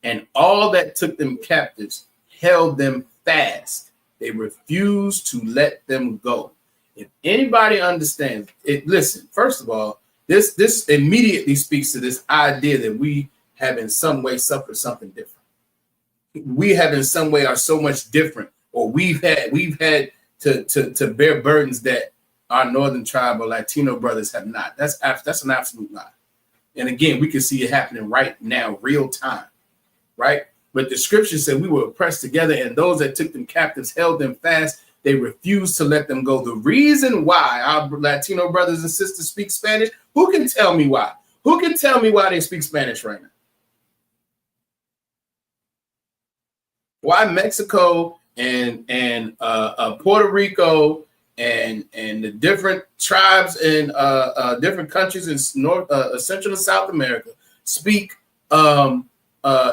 and all that took them captives held them fast. They refused to let them go. If anybody understands it, listen, first of all, this immediately speaks to this idea that we have in some way suffered something different. We have in some way are so much different, or we've had to bear burdens that our northern tribe or Latino brothers have not. That's an absolute lie. And again, we can see it happening right now, real time, right? But the scripture said we were oppressed together, and those that took them captives held them fast. They refused to let them go. The reason why our Latino brothers and sisters speak Spanish, who can tell me why? Who can tell me why they speak Spanish right now? Why Mexico and Puerto Rico and the different tribes in different countries in Central and South America speak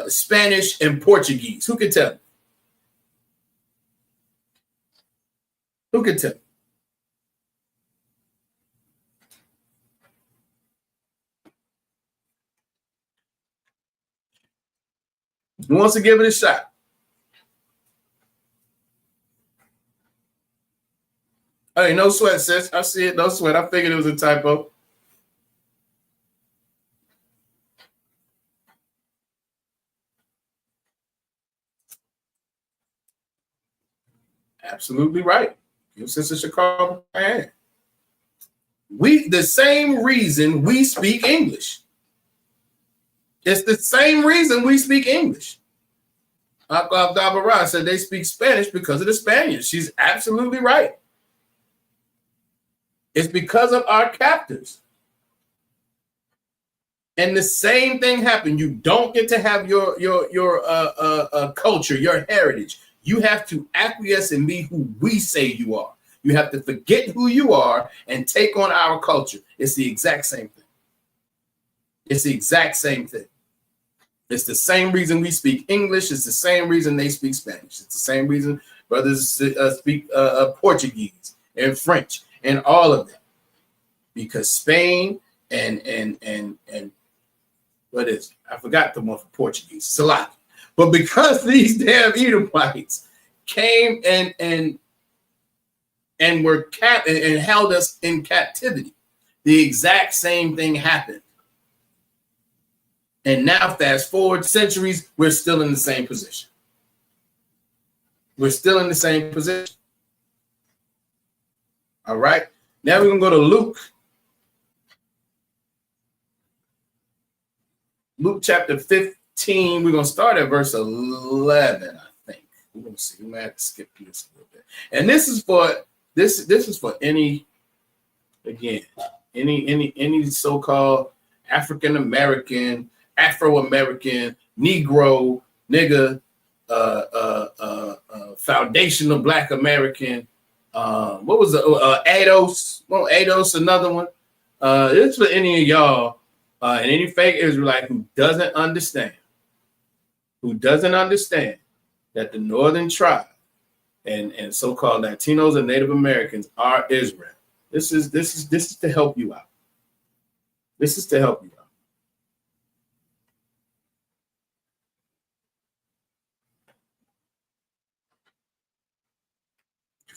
Spanish and Portuguese? Who can tell me? Who can tell me? Who wants to give it a shot? Hey, no sweat, sis. I see it. No sweat. I figured it was a typo. Absolutely right. Give Sister Chicago a hand. The same reason we speak English. It's the same reason we speak English. Akwa Dabara said they speak Spanish because of the Spaniards. She's absolutely right. It's because of our captors. And the same thing happened. You don't get to have your culture, your heritage. You have to acquiesce and be who we say you are. You have to forget who you are and take on our culture. It's the exact same thing. It's the exact same thing. It's the same reason we speak English. It's the same reason they speak Spanish. It's the same reason brothers speak Portuguese and French and all of that. Because Spain and what is it? I forgot the one for Portuguese, Salaki. But because these damn Edomites came and were and held us in captivity, the exact same thing happened. And now, fast forward centuries, we're still in the same position. We're still in the same position. All right. Now we're going to go to Luke Luke chapter 15. We're going to start at verse 11, I think. We're going to see. We might have to skip this a little bit. And this is for this is for any so-called African American, Afro-American, Negro, nigga, foundational Black American. What was the ADOS? Well, ADOS, another one. It's for any of y'all and any fake Israelite who doesn't understand that the northern tribe and so-called Latinos and Native Americans are Israel. This is to help you out. This is to help you out.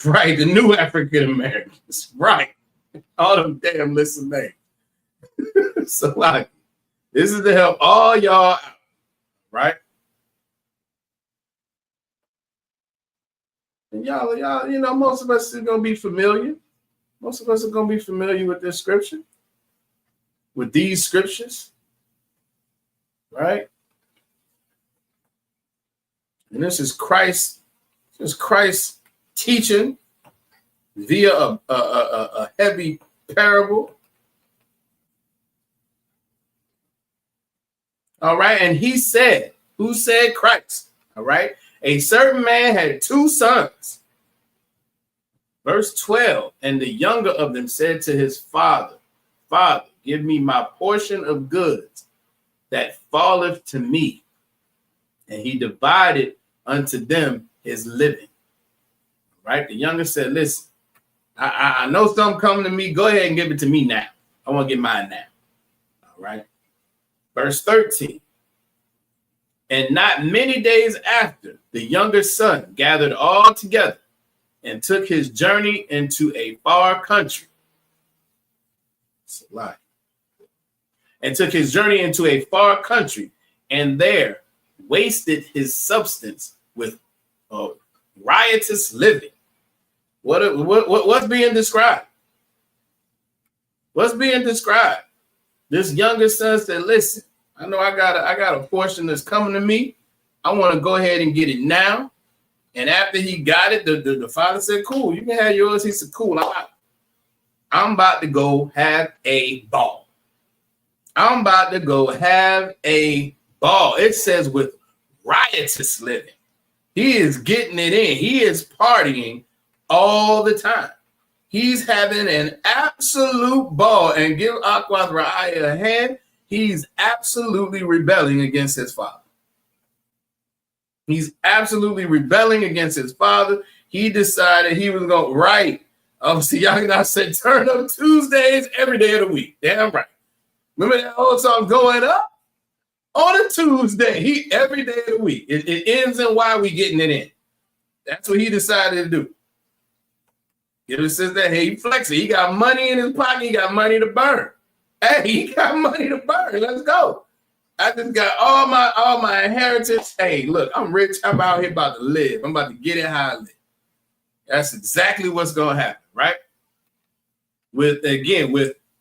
Right, the new African Americans. Right. All them damn listen names. So like, this is to help all y'all out, right? And y'all, you know, most of us are gonna be familiar. Most of us are gonna be familiar with this scripture, with these scriptures, right? And this is Christ teaching via a heavy parable. All right, and he said, who said? Christ. All right, a certain man had 2 sons. Verse 12, and the younger of them said to his father, Father, give me my portion of goods that falleth to me. And he divided unto them his living. Right? The younger said, listen, I know something coming to me. Go ahead and give it to me now. I want to get mine now. All right. Verse 13. And not many days after, the younger son gathered all together and took his journey into a far country. It's a lie. And took his journey into a far country, and there wasted his substance with riotous living. What's being described? What's being described? This younger son said, listen, I know I got a portion that's coming to me. I want to go ahead and get it now. And after he got it, the father said, cool, you can have yours. He said, cool, I'm about to go have a ball. I'm about to go have a ball. It says with riotous living. He is getting it in. He is partying all the time. He's having an absolute ball. And give Aquath Ra'aya a hand. He's absolutely rebelling against his father. He's absolutely rebelling against his father. He decided he was going to write. See, y'all said turn up Tuesdays every day of the week. Damn right. Remember that old song going up on a Tuesday? Every day of the week. It ends in why we getting it in. That's what he decided to do. It says that hey, he flexing. He got money in his pocket. He got money to burn. Hey, he got money to burn. Let's go. I just got all my inheritance. Hey, look, I'm rich. I'm out here about to live. I'm about to get it how I live. That's exactly what's going to happen, right? With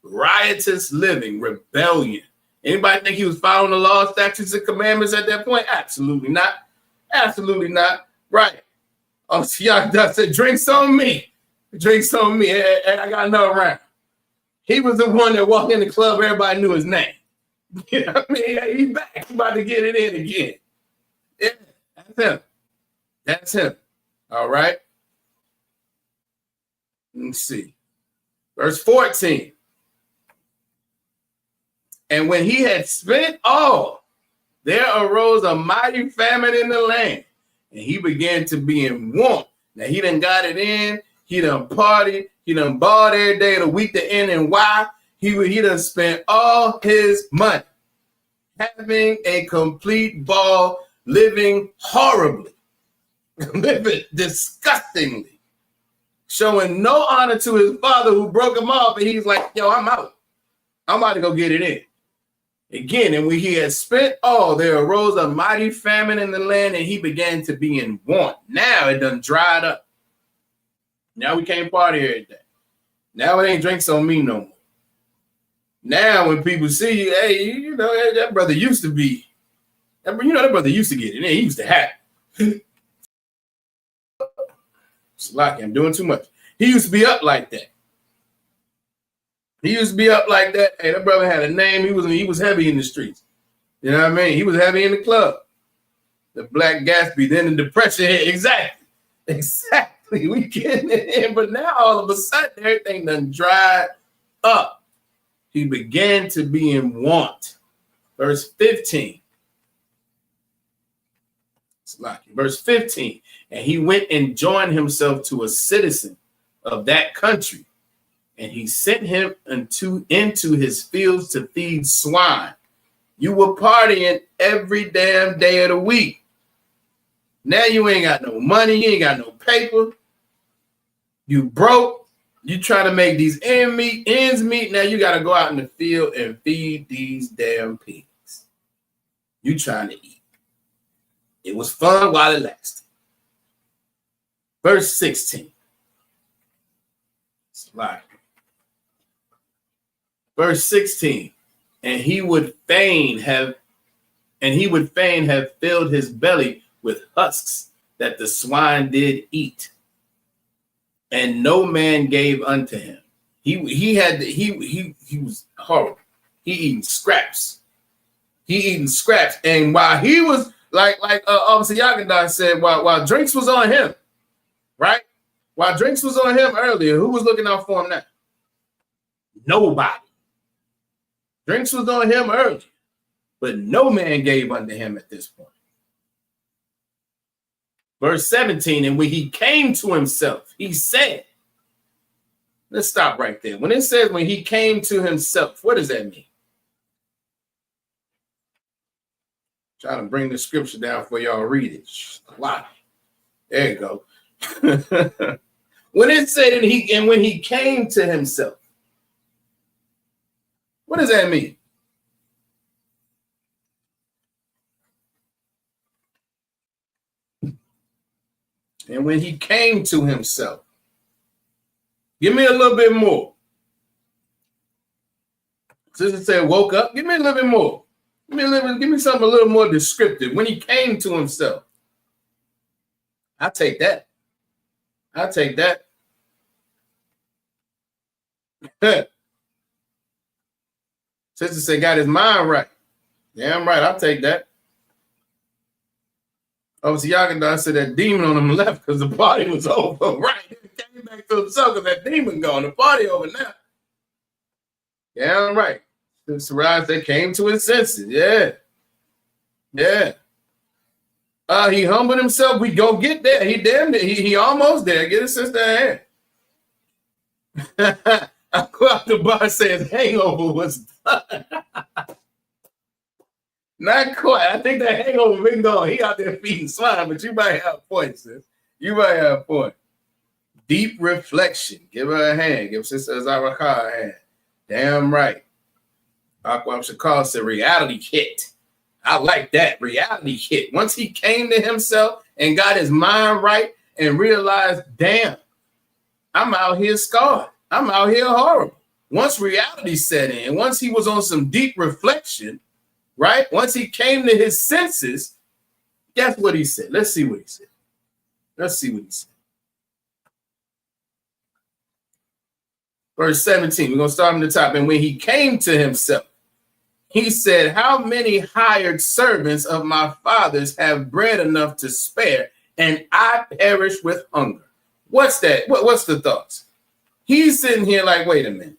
riotous living, rebellion. Anybody think he was following the law, statutes, and commandments at that point? Absolutely not. Absolutely not. Right. Oh, see, y'all said, drinks on me. Drinks on me. And I got another round. He was the one that walked in the club. Everybody knew his name. You know what I mean? He's back. He's about to get it in again. Yeah, that's him. That's him. All right. Let's see. Verse 14. And when he had spent all, there arose a mighty famine in the land, and he began to be in want. Now he done got it in. He done partied. He done bought every day of the week to end. And why? He done spent all his money having a complete ball, living horribly, living disgustingly, showing no honor to his father who broke him off. And he's like, yo, I'm out. I'm about to go get it in. Again, and when he had spent all, there arose a mighty famine in the land, and he began to be in want. Now it done dried up. Now we can't party every day. Now it ain't drinks on me no more. Now when people see you, hey, you know, that brother used to be, that brother used to get it. He used to have it. It's like I'm doing too much. He used to be up like that. He used to be up like that. Hey, that brother had a name. He was heavy in the streets. You know what I mean? He was heavy in the club. The Black Gatsby, then the Depression hit. Exactly. We getting it in. But now all of a sudden, everything done dried up. He began to be in want. Verse 15. It's lucky. Verse 15. And he went and joined himself to a citizen of that country. And he sent him into his fields to feed swine. You were partying every damn day of the week. Now you ain't got no money. You ain't got no paper. You broke. You try to make these ends meet. Now you got to go out in the field and feed these damn pigs. You trying to eat. It was fun while it lasted. Verse 16. It's like verse 16. And he would fain have filled his belly with husks that the swine did eat, and no man gave unto him. He was horrible. He eating scraps. And while he was like Officer Yagadar said, while drinks was on him, right? While drinks was on him earlier, who was looking out for him now? Nobody. Drinks was on him early, but no man gave unto him at this point. Verse 17, and when he came to himself, he said, let's stop right there. When it says when he came to himself, what does that mean? Trying to bring the scripture down for y'all read it. Wow. There you go. When it said when he came to himself, what does that mean? And when he came to himself, give me a little bit more. Sister said, woke up. Give me a little bit more. Give me something a little more descriptive. When he came to himself, I'll take that. Sister said, got his mind right. Damn right, I'll take that. Obviously, Yagadar said that demon on him left because the party was over. Right. He came back to himself because that demon gone. The party over now. Damn right. Saraj, they came to his senses. Yeah. He humbled himself. We go get there. He damn it. He almost there. Get his sister a hand. I go out the bar says hangover was done. Not quite. I think that hangover been gone. He out there feeding swine, but you might have a point, sis. You might have a point. Deep reflection. Give her a hand. Give Sister Zaraka a hand. Damn right. Aquam Shakal said reality hit. I like that. Reality hit. Once he came to himself and got his mind right and realized, damn, I'm out here scarred. I'm out here horrible. Once reality set in, once he was on some deep reflection, right? Once he came to his senses, guess what he said? Let's see what he said. Verse 17, we're going to start from the top. And when he came to himself, he said, how many hired servants of my father's have bread enough to spare, and I perish with hunger? What's that? What's the thoughts? He's sitting here like, wait a minute.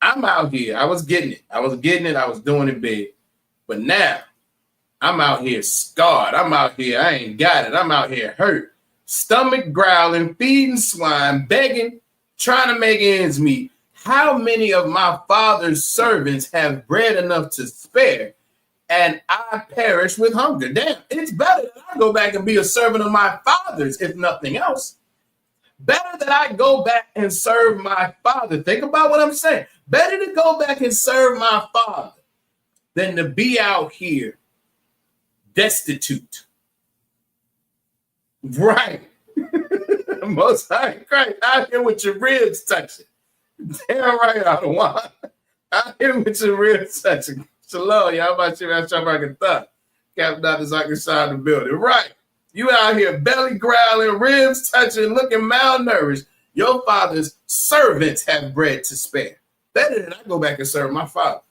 I'm out here. I was getting it. I was doing it big. But now I'm out here scarred. I'm out here. I ain't got it. I'm out here hurt. Stomach growling, feeding swine, begging, trying to make ends meet. How many of my father's servants have bread enough to spare, and I perish with hunger? Damn, it's better that I go back and be a servant of my father's, if nothing else. Better that I go back and serve my father. Think about what I'm saying. Better to go back and serve my father than to be out here destitute. Right. Most High Christ out here with your ribs touching. Damn right I don't want. I hear with your real touching. Shalom, y'all about you out your thought. Captain Dr. Zach inside the building. Right. You out here belly growling, ribs touching, looking malnourished. Your father's servants have bread to spare. Better than I go back and serve my father.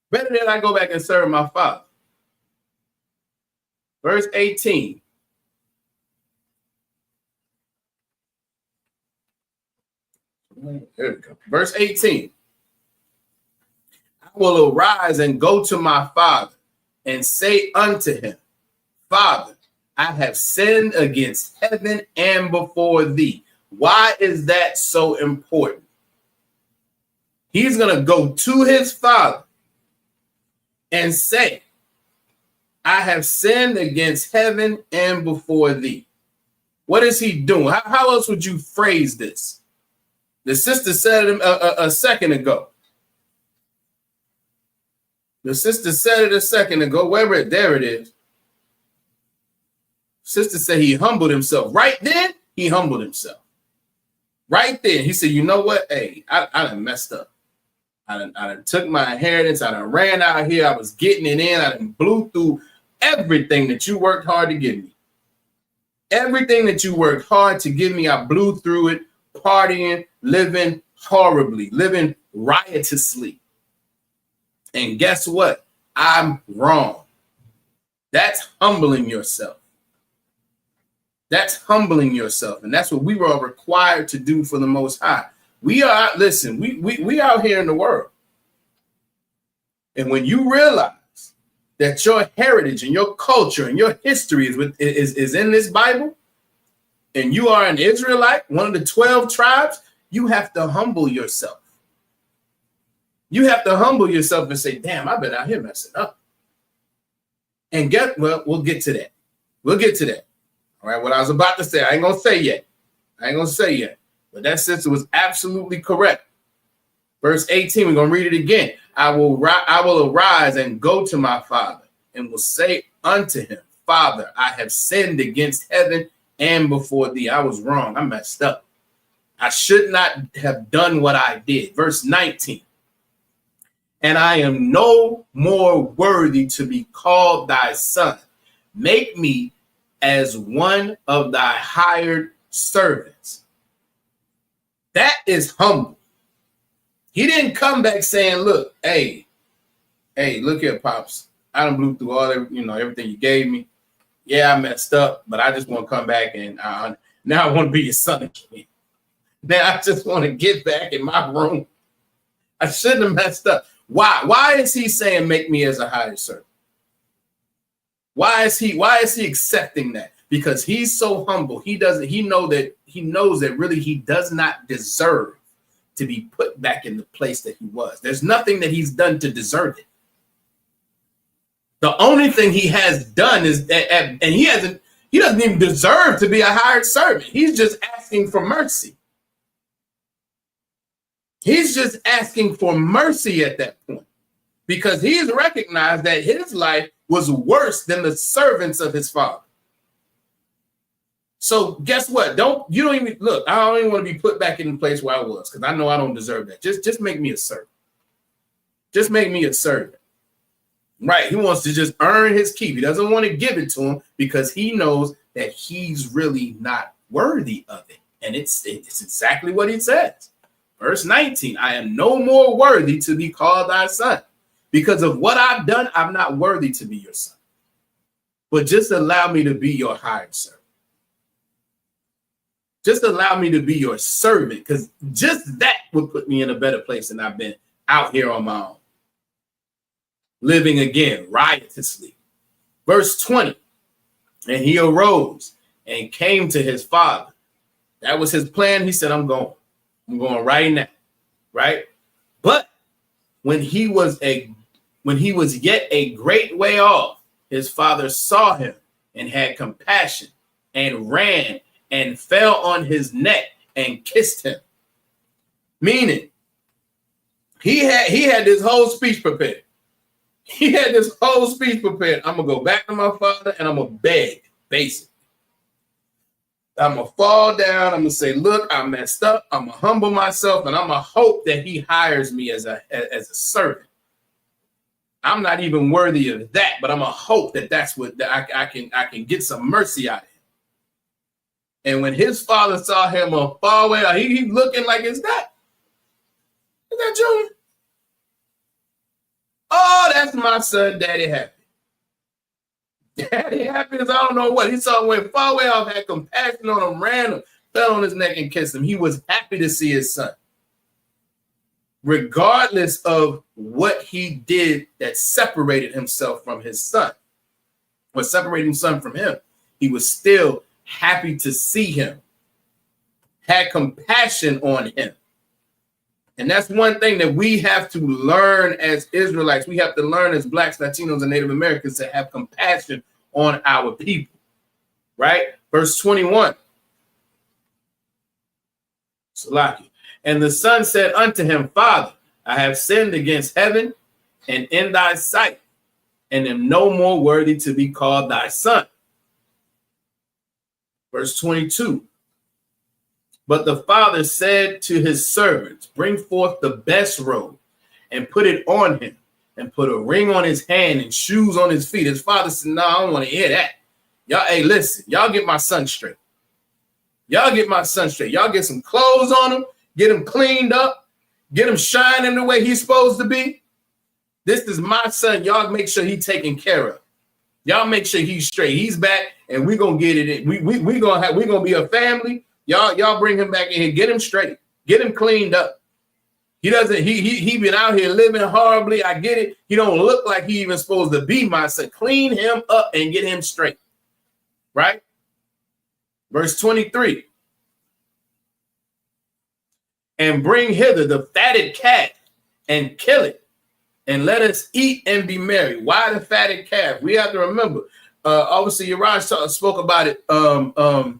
Better than I go back and serve my father. Verse 18. Here we go. Verse 18. I will arise and go to my father and say unto him, Father, I have sinned against heaven and before thee. Why is that so important? He's going to go to his father and say, I have sinned against heaven and before thee. What is he doing? How else would you phrase this? The sister said it a second ago. The sister said it a second ago. There it is. Sister said he humbled himself. Right then, he humbled himself. Right then, he said, you know what? Hey, I done messed up. I done took my inheritance. I done ran out here. I was getting it in. I done blew through everything that you worked hard to give me. Everything that you worked hard to give me, I blew through it, partying, living horribly, living riotously. And guess what? I'm wrong. That's humbling yourself. That's humbling yourself. And that's what we were required to do for the Most High. We are, listen, we out here in the world. And when you realize that your heritage and your culture and your history is in this Bible, and you are an Israelite, one of the 12 tribes, you have to humble yourself. You have to humble yourself and say, damn, I've been out here messing up. And we'll get to that. We'll get to that. All right, what I was about to say, I ain't going to say yet. But that sister was absolutely correct. Verse 18, we're going to read it again. I will arise and go to my father and will say unto him, Father, I have sinned against heaven and before thee. I was wrong. I messed up. I should not have done what I did. Verse 19. And I am no more worthy to be called thy son. Make me as one of thy hired servants. That is humble. He didn't come back saying, look, hey, look here, Pops. I done blew through all everything you gave me. Yeah, I messed up, but I just want to come back and now I want to be your son again. Now I just want to get back in my room. I shouldn't have messed up. Why? Why is he saying make me as a hired servant? Why is he accepting that? Because he's so humble. He knows that really he does not deserve to be put back in the place that he was. There's nothing that he's done to deserve it. The only thing he has done is and he doesn't even deserve to be a hired servant. He's just asking for mercy. He's just asking for mercy at that point because he's recognized that his life was worse than the servants of his father. So guess what? I don't even want to be put back in the place where I was because I know I don't deserve that. Just make me a servant. Just make me a servant. Right. He wants to just earn his keep. He doesn't want to give it to him because he knows that he's really not worthy of it. And it's exactly what he says. Verse 19, I am no more worthy to be called thy son. Because of what I've done, I'm not worthy to be your son. But just allow me to be your hired servant. Just allow me to be your servant, because just that would put me in a better place than I've been out here on my own. Living again, riotously. Verse 20, and he arose and came to his father. That was his plan. He said, I'm going right now, right? But when he was yet a great way off, his father saw him and had compassion and ran and fell on his neck and kissed him. Meaning, he had this whole speech prepared. I'm going to go back to my father and I'm going to beg, basically. I'm going to fall down. I'm going to say, look, I messed up. I'm going to humble myself, and I'm going to hope that he hires me as a servant. I'm not even worthy of that, but I'm going to hope that that's what I can get some mercy out of him. And when his father saw him far away, he looking like, is that Junior? Oh, that's my son, Daddy Happy. Daddy Happy is I don't know what. He saw him went far away off, had compassion on him, ran him, fell on his neck and kissed him. He was happy to see his son. Regardless of what he did that separated himself from his son, or separated his son from him, he was still happy to see him, had compassion on him. And that's one thing that we have to learn as Israelites. We have to learn as Blacks, Latinos, and Native Americans to have compassion on our people, right? Verse 21. Salaki. And the son said unto him, Father, I have sinned against heaven and in thy sight, and am no more worthy to be called thy son. Verse 22. But the father said to his servants, bring forth the best robe and put it on him, and put a ring on his hand and shoes on his feet. His father said, no, I don't want to hear that. Y'all, hey, listen, y'all get my son straight. Y'all get my son straight. Y'all get some clothes on him, get him cleaned up, get him shining the way he's supposed to be. This is my son. Y'all make sure he's taken care of. Y'all make sure he's straight. He's back, and we're gonna get it in. We're gonna be a family. Y'all bring him back in here, get him straight, get him cleaned up. He been out here living horribly. I get it. He don't look like he even supposed to be my son. Clean him up and get him straight. Right? Verse 23. And bring hither the fatted calf and kill it, and let us eat and be merry. Why the fatted calf? We have to remember. Obviously, Uriah spoke about it over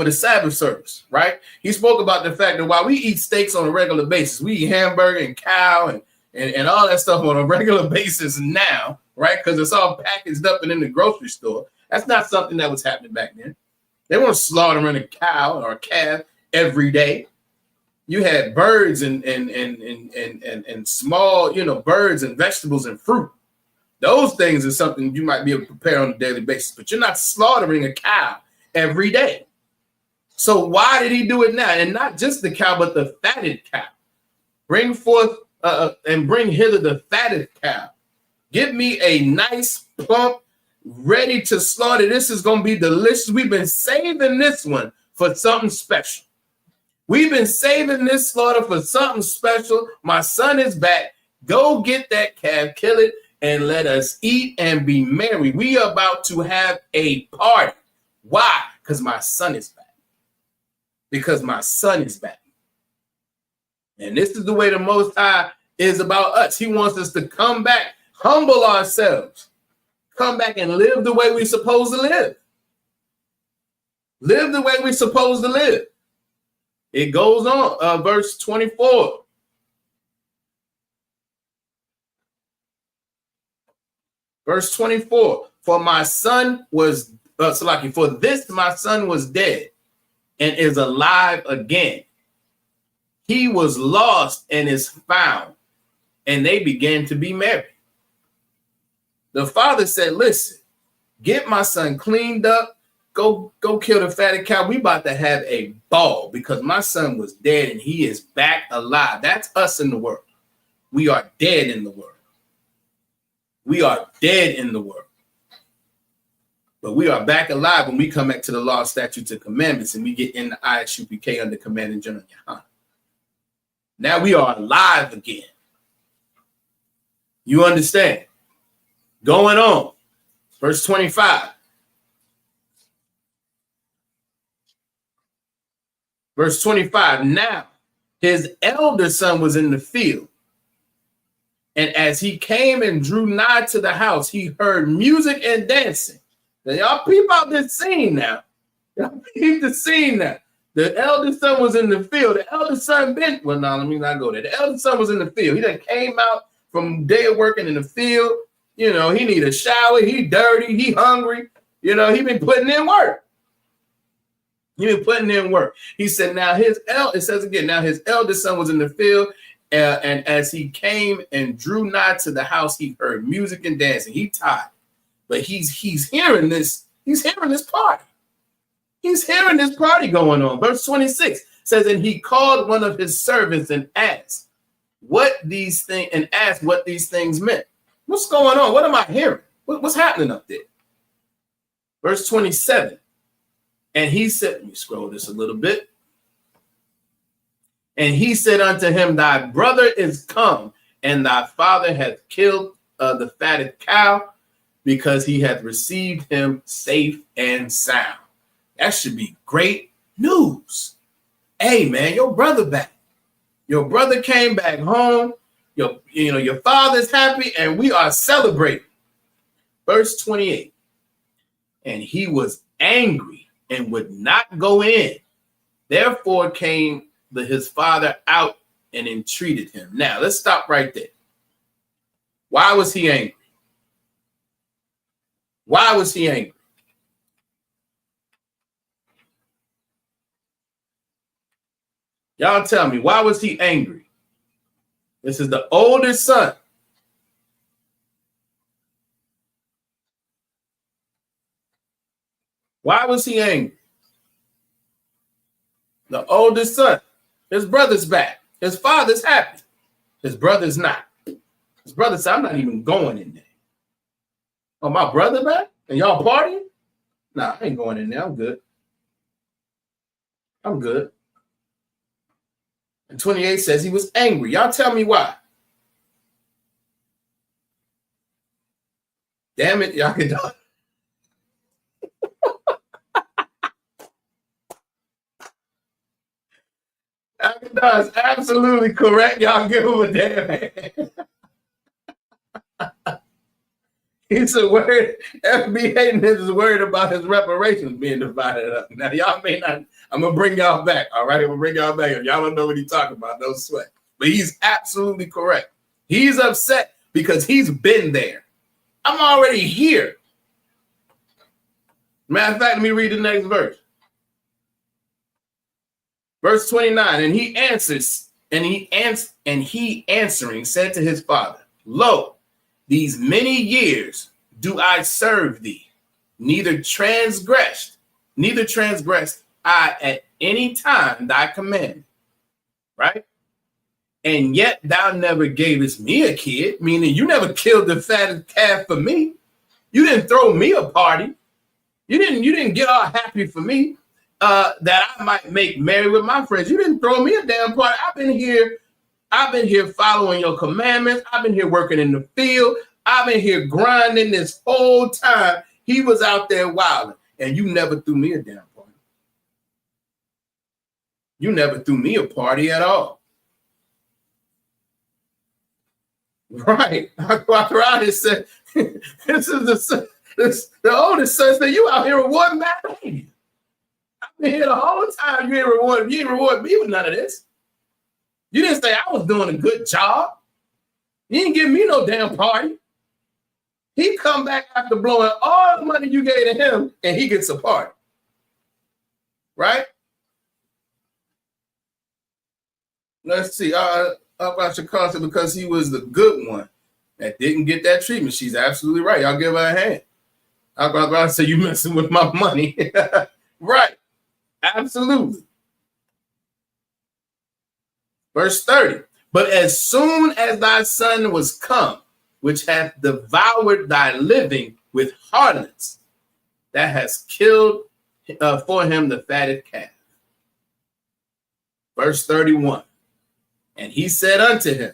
the Sabbath service, right? He spoke about the fact that while we eat steaks on a regular basis, we eat hamburger and cow and all that stuff on a regular basis now, right? Because it's all packaged up and in the grocery store. That's not something that was happening back then. They weren't slaughtering a cow or a calf every day. You had birds and small, birds and vegetables and fruit. Those things are something you might be able to prepare on a daily basis, but you're not slaughtering a cow every day. So why did he do it now? And not just the cow, but the fatted cow. Bring forth and bring hither the fatted cow. Give me a nice, plump, ready to slaughter. This is going to be delicious. We've been saving this one for something special. We've been saving this slaughter for something special. My son is back. Go get that calf, kill it, and let us eat and be merry. We are about to have a party. Why? Because my son is back. Because my son is back. And this is the way the Most High is about us. He wants us to come back, humble ourselves, come back and live the way we're supposed to live. Live the way we're supposed to live. It goes on, verse 24. Verse 24. For my son was for this my son was dead and is alive again. He was lost and is found, and they began to be merry. The father said, listen, get my son cleaned up, go kill the fatted cow. We about to have a ball because my son was dead and he is back alive. That's us in the world. We are dead in the world. We are dead in the world. But we are back alive when we come back to the law, statutes, and commandments, and we get in the ISUPK under Commanding General Yahan. Now we are alive again. You understand? Going on. Verse 25. Verse 25. Now his elder son was in the field, and as he came and drew nigh to the house, he heard music and dancing. Now, y'all peep out this scene now. Y'all peep the scene now. The eldest son was in the field. The eldest son let me not go there. The eldest son was in the field. He done came out from day of working in the field. He need a shower. He dirty. He hungry. He been putting in work. He been putting in work. He said, it says again, now his eldest son was in the field, and as he came and drew nigh to the house, he heard music and dancing. He tired, but he's hearing this. He's hearing this party. He's hearing this party going on. Verse 26 says, and he called one of his servants and asked what these things meant. What's going on? What am I hearing? What's happening up there? Verse 27. And he said, let me scroll this a little bit. And he said unto him, thy brother is come, and thy father hath killed the fatted cow, because he hath received him safe and sound. That should be great news. Hey, man, your brother back. Your brother came back home. Your father's happy, and we are celebrating. Verse 28. And he was angry and would not go in. Therefore came his father out and entreated him. Now, let's stop right there. Why was he angry? Why was he angry? Y'all tell me, why was he angry? This is the oldest son. Why was he angry? The oldest son. His brother's back. His father's happy. His brother's not. His brother said, I'm not even going in there. Oh, my brother back? And y'all partying? Nah, I ain't going in there. I'm good. I'm good. And 28 says he was angry. Y'all tell me why. Damn it, y'all can do it. That's absolutely correct. Y'all give him a damn hand. He's a word. FBA is worried about his reparations being divided up. Now, y'all may not. I'm going to bring y'all back. All right. I'm going to bring y'all back. If y'all don't know what he's talking about, don't sweat. But he's absolutely correct. He's upset because he's been there. I'm already here. Matter of fact, let me read the next verse. Verse 29, and he answering said to his father, lo, these many years do I serve thee, neither transgressed I at any time thy command. Right? And yet thou never gavest me a kid, meaning you never killed the fatted calf for me. You didn't throw me a party. You didn't get all happy for me. That I might make merry with my friends. You didn't throw me a damn party. I've been here following your commandments. I've been here working in the field. I've been here grinding this whole time. He was out there wilding, and you never threw me a damn party. You never threw me a party at all. Right. I walked around and said, the oldest son said, you out here rewarding bad behavior. I've been here the whole time. You ain't reward me with none of this. You didn't say I was doing a good job. You didn't give me no damn party. He come back after blowing all the money you gave to him, and he gets a party. Right? Let's see. About your concert because he was the good one that didn't get that treatment. She's absolutely right. Y'all give her a hand. I'm about to say you messing with my money. Right. Absolutely. Verse 30. But as soon as thy son was come, which hath devoured thy living with harlots, that has killed for him the fatted calf. Verse 31. And he said unto him,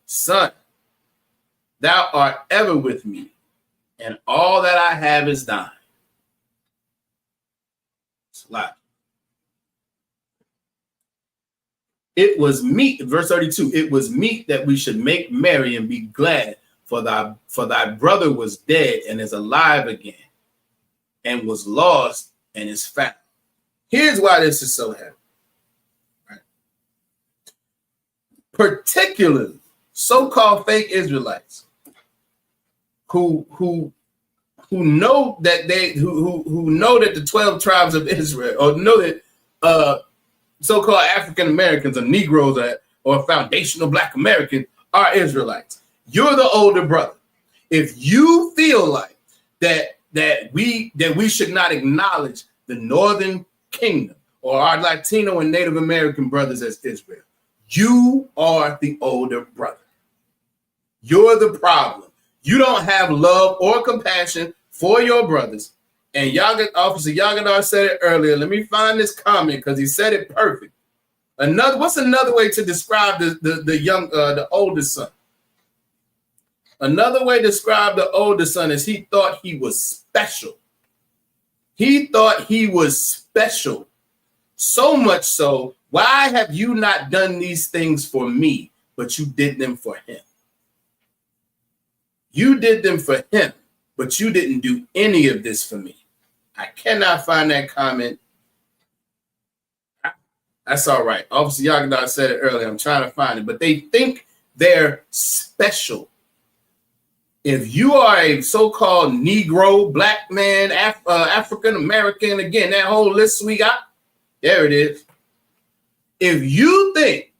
son, thou art ever with me, and all that I have is thine. Slap. It was meet, verse 32, it was meet that we should make merry and be glad, for thy brother was dead and is alive again, and was lost and is found. Here's why this is so heavy. Right? Particularly so-called fake Israelites who know that who know that the 12 tribes of Israel, or know that so-called African Americans or Negroes or foundational Black Americans are Israelites. You're the older brother. If you feel like that we should not acknowledge the Northern Kingdom or our Latino and Native American brothers as Israel, you are the older brother. You're the problem. You don't have love or compassion for your brothers. And Officer Yagadar said it earlier. Let me find this comment because he said it perfect. What's another way to describe the oldest son? Another way to describe the oldest son is he thought he was special. He thought he was special. So much so, why have you not done these things for me, but you did them for him? You did them for him, but you didn't do any of this for me. I cannot find that comment. That's all right. Officer Yagadar said it earlier. I'm trying to find it, but they think they're special. If you are a so-called Negro, Black man, African American, again, that whole list we got, there it is. If you think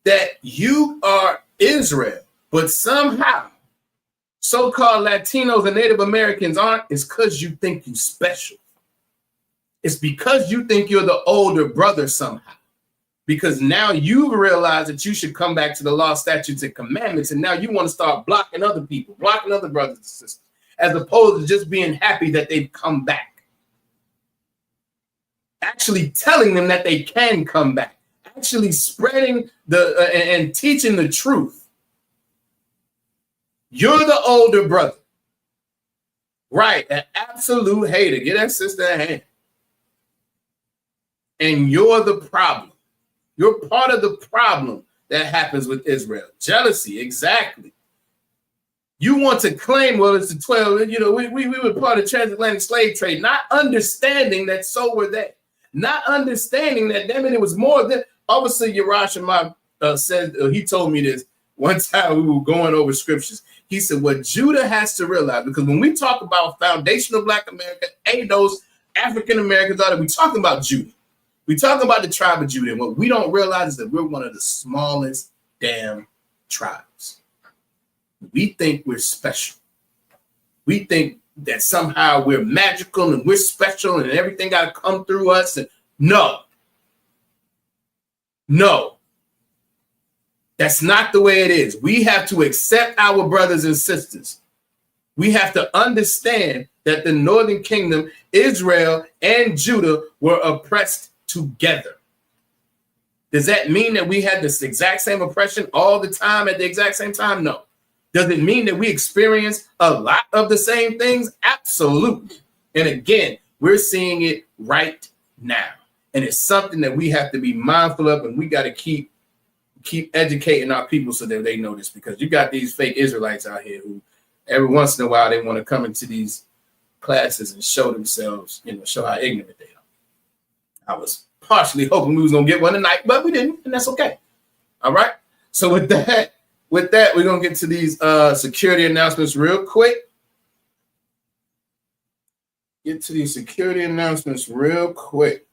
that you are Israel, but somehow so-called Latinos and Native Americans aren't, it's because you think you're special. It's because you think you're the older brother somehow. Because now you realize that you should come back to the law, statutes, and commandments, and now you want to start blocking other people, blocking other brothers and sisters, as opposed to just being happy that they've come back. Actually telling them that they can come back. Actually spreading and teaching the truth. You're the older brother. Right, an absolute hater. Get that sister a hand. And you're the problem. You're part of the problem that happens with Israel. Jealousy, exactly. You want to claim, well, it's the 12, we were part of the transatlantic slave trade, not understanding that so were they. Not understanding that, damn it, it was more than, obviously, Yerushalayim said, he told me this one time we were going over scriptures. He said, what Judah has to realize, because when we talk about foundational Black America, those African Americans, we're talking about Judah. We're talking about the tribe of Judah. And what we don't realize is that we're one of the smallest damn tribes. We think we're special. We think that somehow we're magical and we're special and everything got to come through us. And no. That's not the way it is. We have to accept our brothers and sisters. We have to understand that the Northern Kingdom, Israel and Judah were oppressed together. Does that mean that we had this exact same oppression all the time at the exact same time? No. Does it mean that we experience a lot of the same things? Absolutely. And again, we're seeing it right now. And it's something that we have to be mindful of, and we got to keep educating our people so that they know this, because you got these fake Israelites out here who every once in a while they want to come into these classes and show themselves, show how ignorant they are. I was partially hoping we was going to get one tonight, but we didn't, and that's okay. All right. So with that, we're going to get to these security announcements real quick. Get to these security announcements real quick.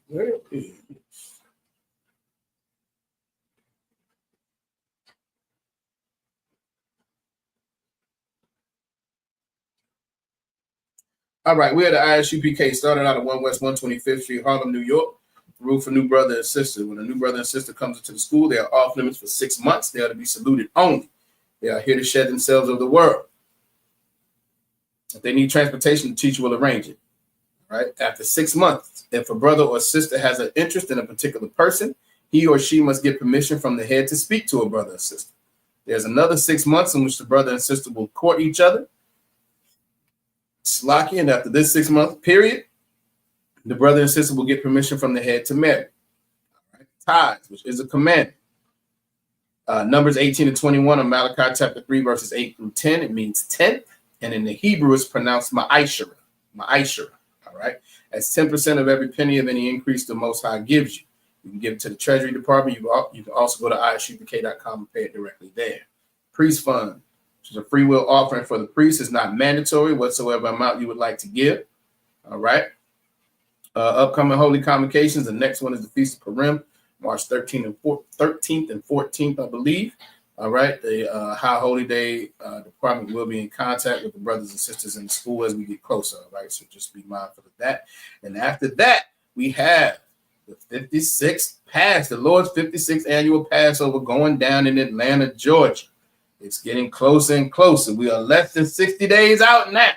Where is it? All right, we're at the ISUPK, started out at 1 West 125th Street, Harlem, New York. Rule for new brother and sister. When a new brother and sister comes into the school, they are off limits for 6 months. They are to be saluted only. They are here to shed themselves of the world. If they need transportation, the teacher will arrange it. All right. After 6 months, if a brother or sister has an interest in a particular person, he or she must get permission from the head to speak to a brother or sister. There's another 6 months in which the brother and sister will court each other. Slocky, and after this 6 month period, the brother and sister will get permission from the head to marry. All right. Tithes, which is a commandment. Numbers 18 and 21 of Malachi chapter 3, verses 8 through 10. It means 10th, and in the Hebrew it's pronounced ma'ashara. Ma'ashara. All right. That's 10% of every penny of any increase the Most High gives you. You can give it to the Treasury Department. You can also go to isupk.com and pay it directly there. Priest fund, which is a free will offering for the priest. It's not mandatory whatsoever amount you would like to give. All right. Upcoming holy convocations. The next one is the Feast of Purim, March 13th and 14th, I believe. All right. The High Holy Day Department will be in contact with the brothers and sisters in the school as we get closer. All right. So just be mindful of that. And after that, we have the 56th Pass, the Lord's 56th annual Passover going down in Atlanta, Georgia. It's getting closer and closer. We are less than 60 days out now.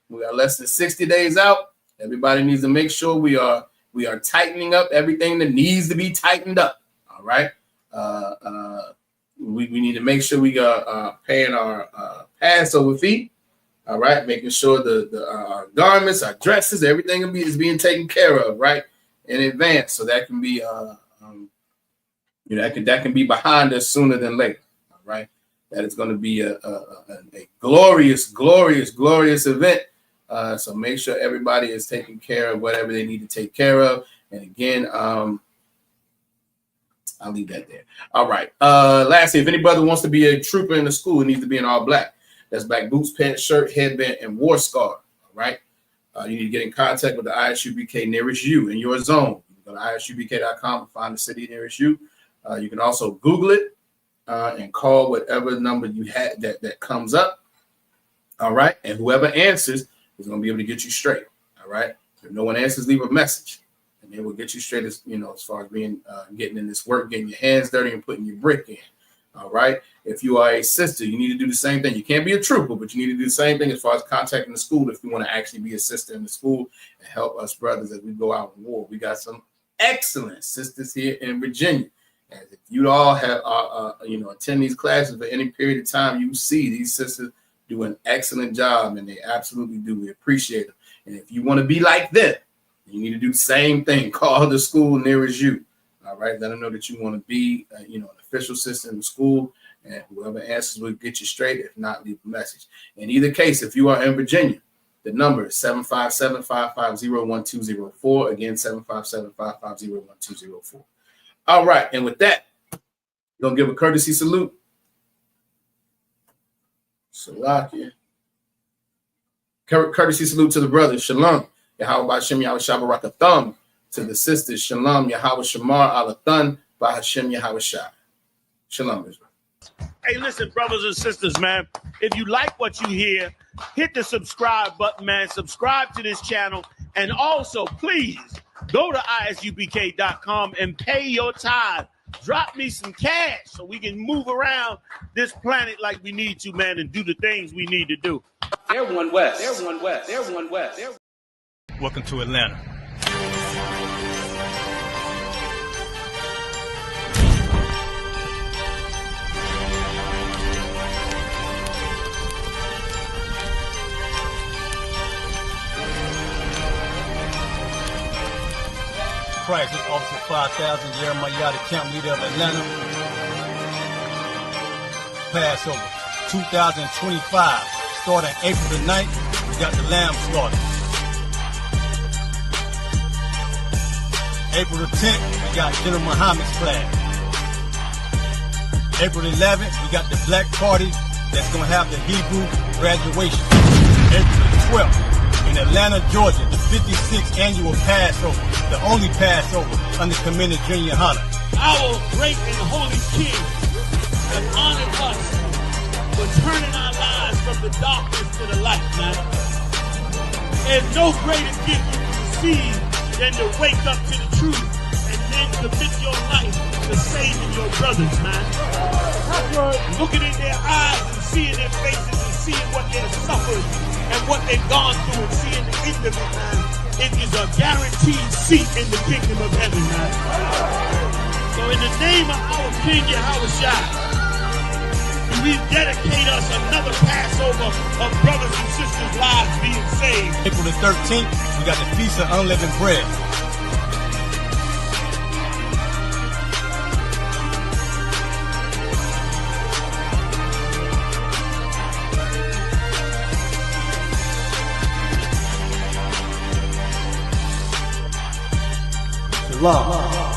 We are less than 60 days out. Everybody needs to make sure we are tightening up everything that needs to be tightened up. All right. We need to make sure we are paying our Passover fee. All right, making sure our garments, our dresses, everything is being taken care of right in advance, so that can be that can be behind us sooner than later. All right, that is going to be a glorious event. So make sure everybody is taking care of whatever they need to take care of. And again, I'll leave that there. All right. Lastly, if any brother wants to be a trooper in the school, it needs to be in all black. That's black boots, pants, shirt, headband, and war scar. All right. You need to get in contact with the ISUPK nearest you in your zone. You can go to ISUPK.com and find the city nearest you. You can also Google it and call whatever number you had that comes up. All right. And whoever answers is going to be able to get you straight. All right. If no one answers, leave a message. And they will get you straight as far as being getting in this work, getting your hands dirty and putting your brick in. All right. If you are a sister, you need to do the same thing. You can't be a trooper, but you need to do the same thing as far as contacting the school if you want to actually be a sister in the school and help us brothers as we go out in war. We got some excellent sisters here in Virginia. And if you all have attend these classes for any period of time, you see these sisters do an excellent job, and they absolutely do. We appreciate them. And if you want to be like them, you need to do the same thing. Call the school nearest you. All right. Let them know that you want to be, an official sister in the school, and whoever answers will get you straight. If not, leave a message. In either case, if you are in Virginia, the number is 757-550-1204. Again, 757-550-1204. All right. And with that, we're going to give a courtesy salute. Salakia. Courtesy salute to the brothers. Shalom. Yahweh Ba'Hashem Yahweh Shabbat Thumb. To the sisters. Shalom. Yahweh Shamar Alathan Ba'Hashem Yahweh Shah. Shalom, Israel. Hey, listen, brothers and sisters, man. If you like what you hear, hit the subscribe button, man. Subscribe to this channel. And also, please, go to ISUPK.com and pay your tithe. Drop me some cash so we can move around this planet like we need to, man, and do the things we need to do. They're one west. They're one west. They're one west. Welcome to Atlanta. Christ, this Officer 5000, Jeremiah, the camp leader of Atlanta. Passover 2025, starting April the 9th, we got the lamb slaughter. April the 10th, we got General Muhammad's flag. April the 11th, we got the black party that's going to have the Hebrew graduation. April the 12th, in Atlanta, Georgia, the 56th annual Passover, the only Passover under Commander Junior Hunter. Our great and holy King has honored us for turning our lives from the darkness to the light, man. There's no greater gift you can receive than to wake up to the truth and then commit your life to saving your brothers, man. Looking in their eyes and seeing their faces and seeing what they've suffered and what they've gone through and seeing the end of it, man. It is a guaranteed seat in the kingdom of heaven, man. So in the name of our King Yahweh Shai, we dedicate us another Passover of brothers and sisters' lives being saved. April the 13th, we got the Feast of Unleavened Bread. Shalom.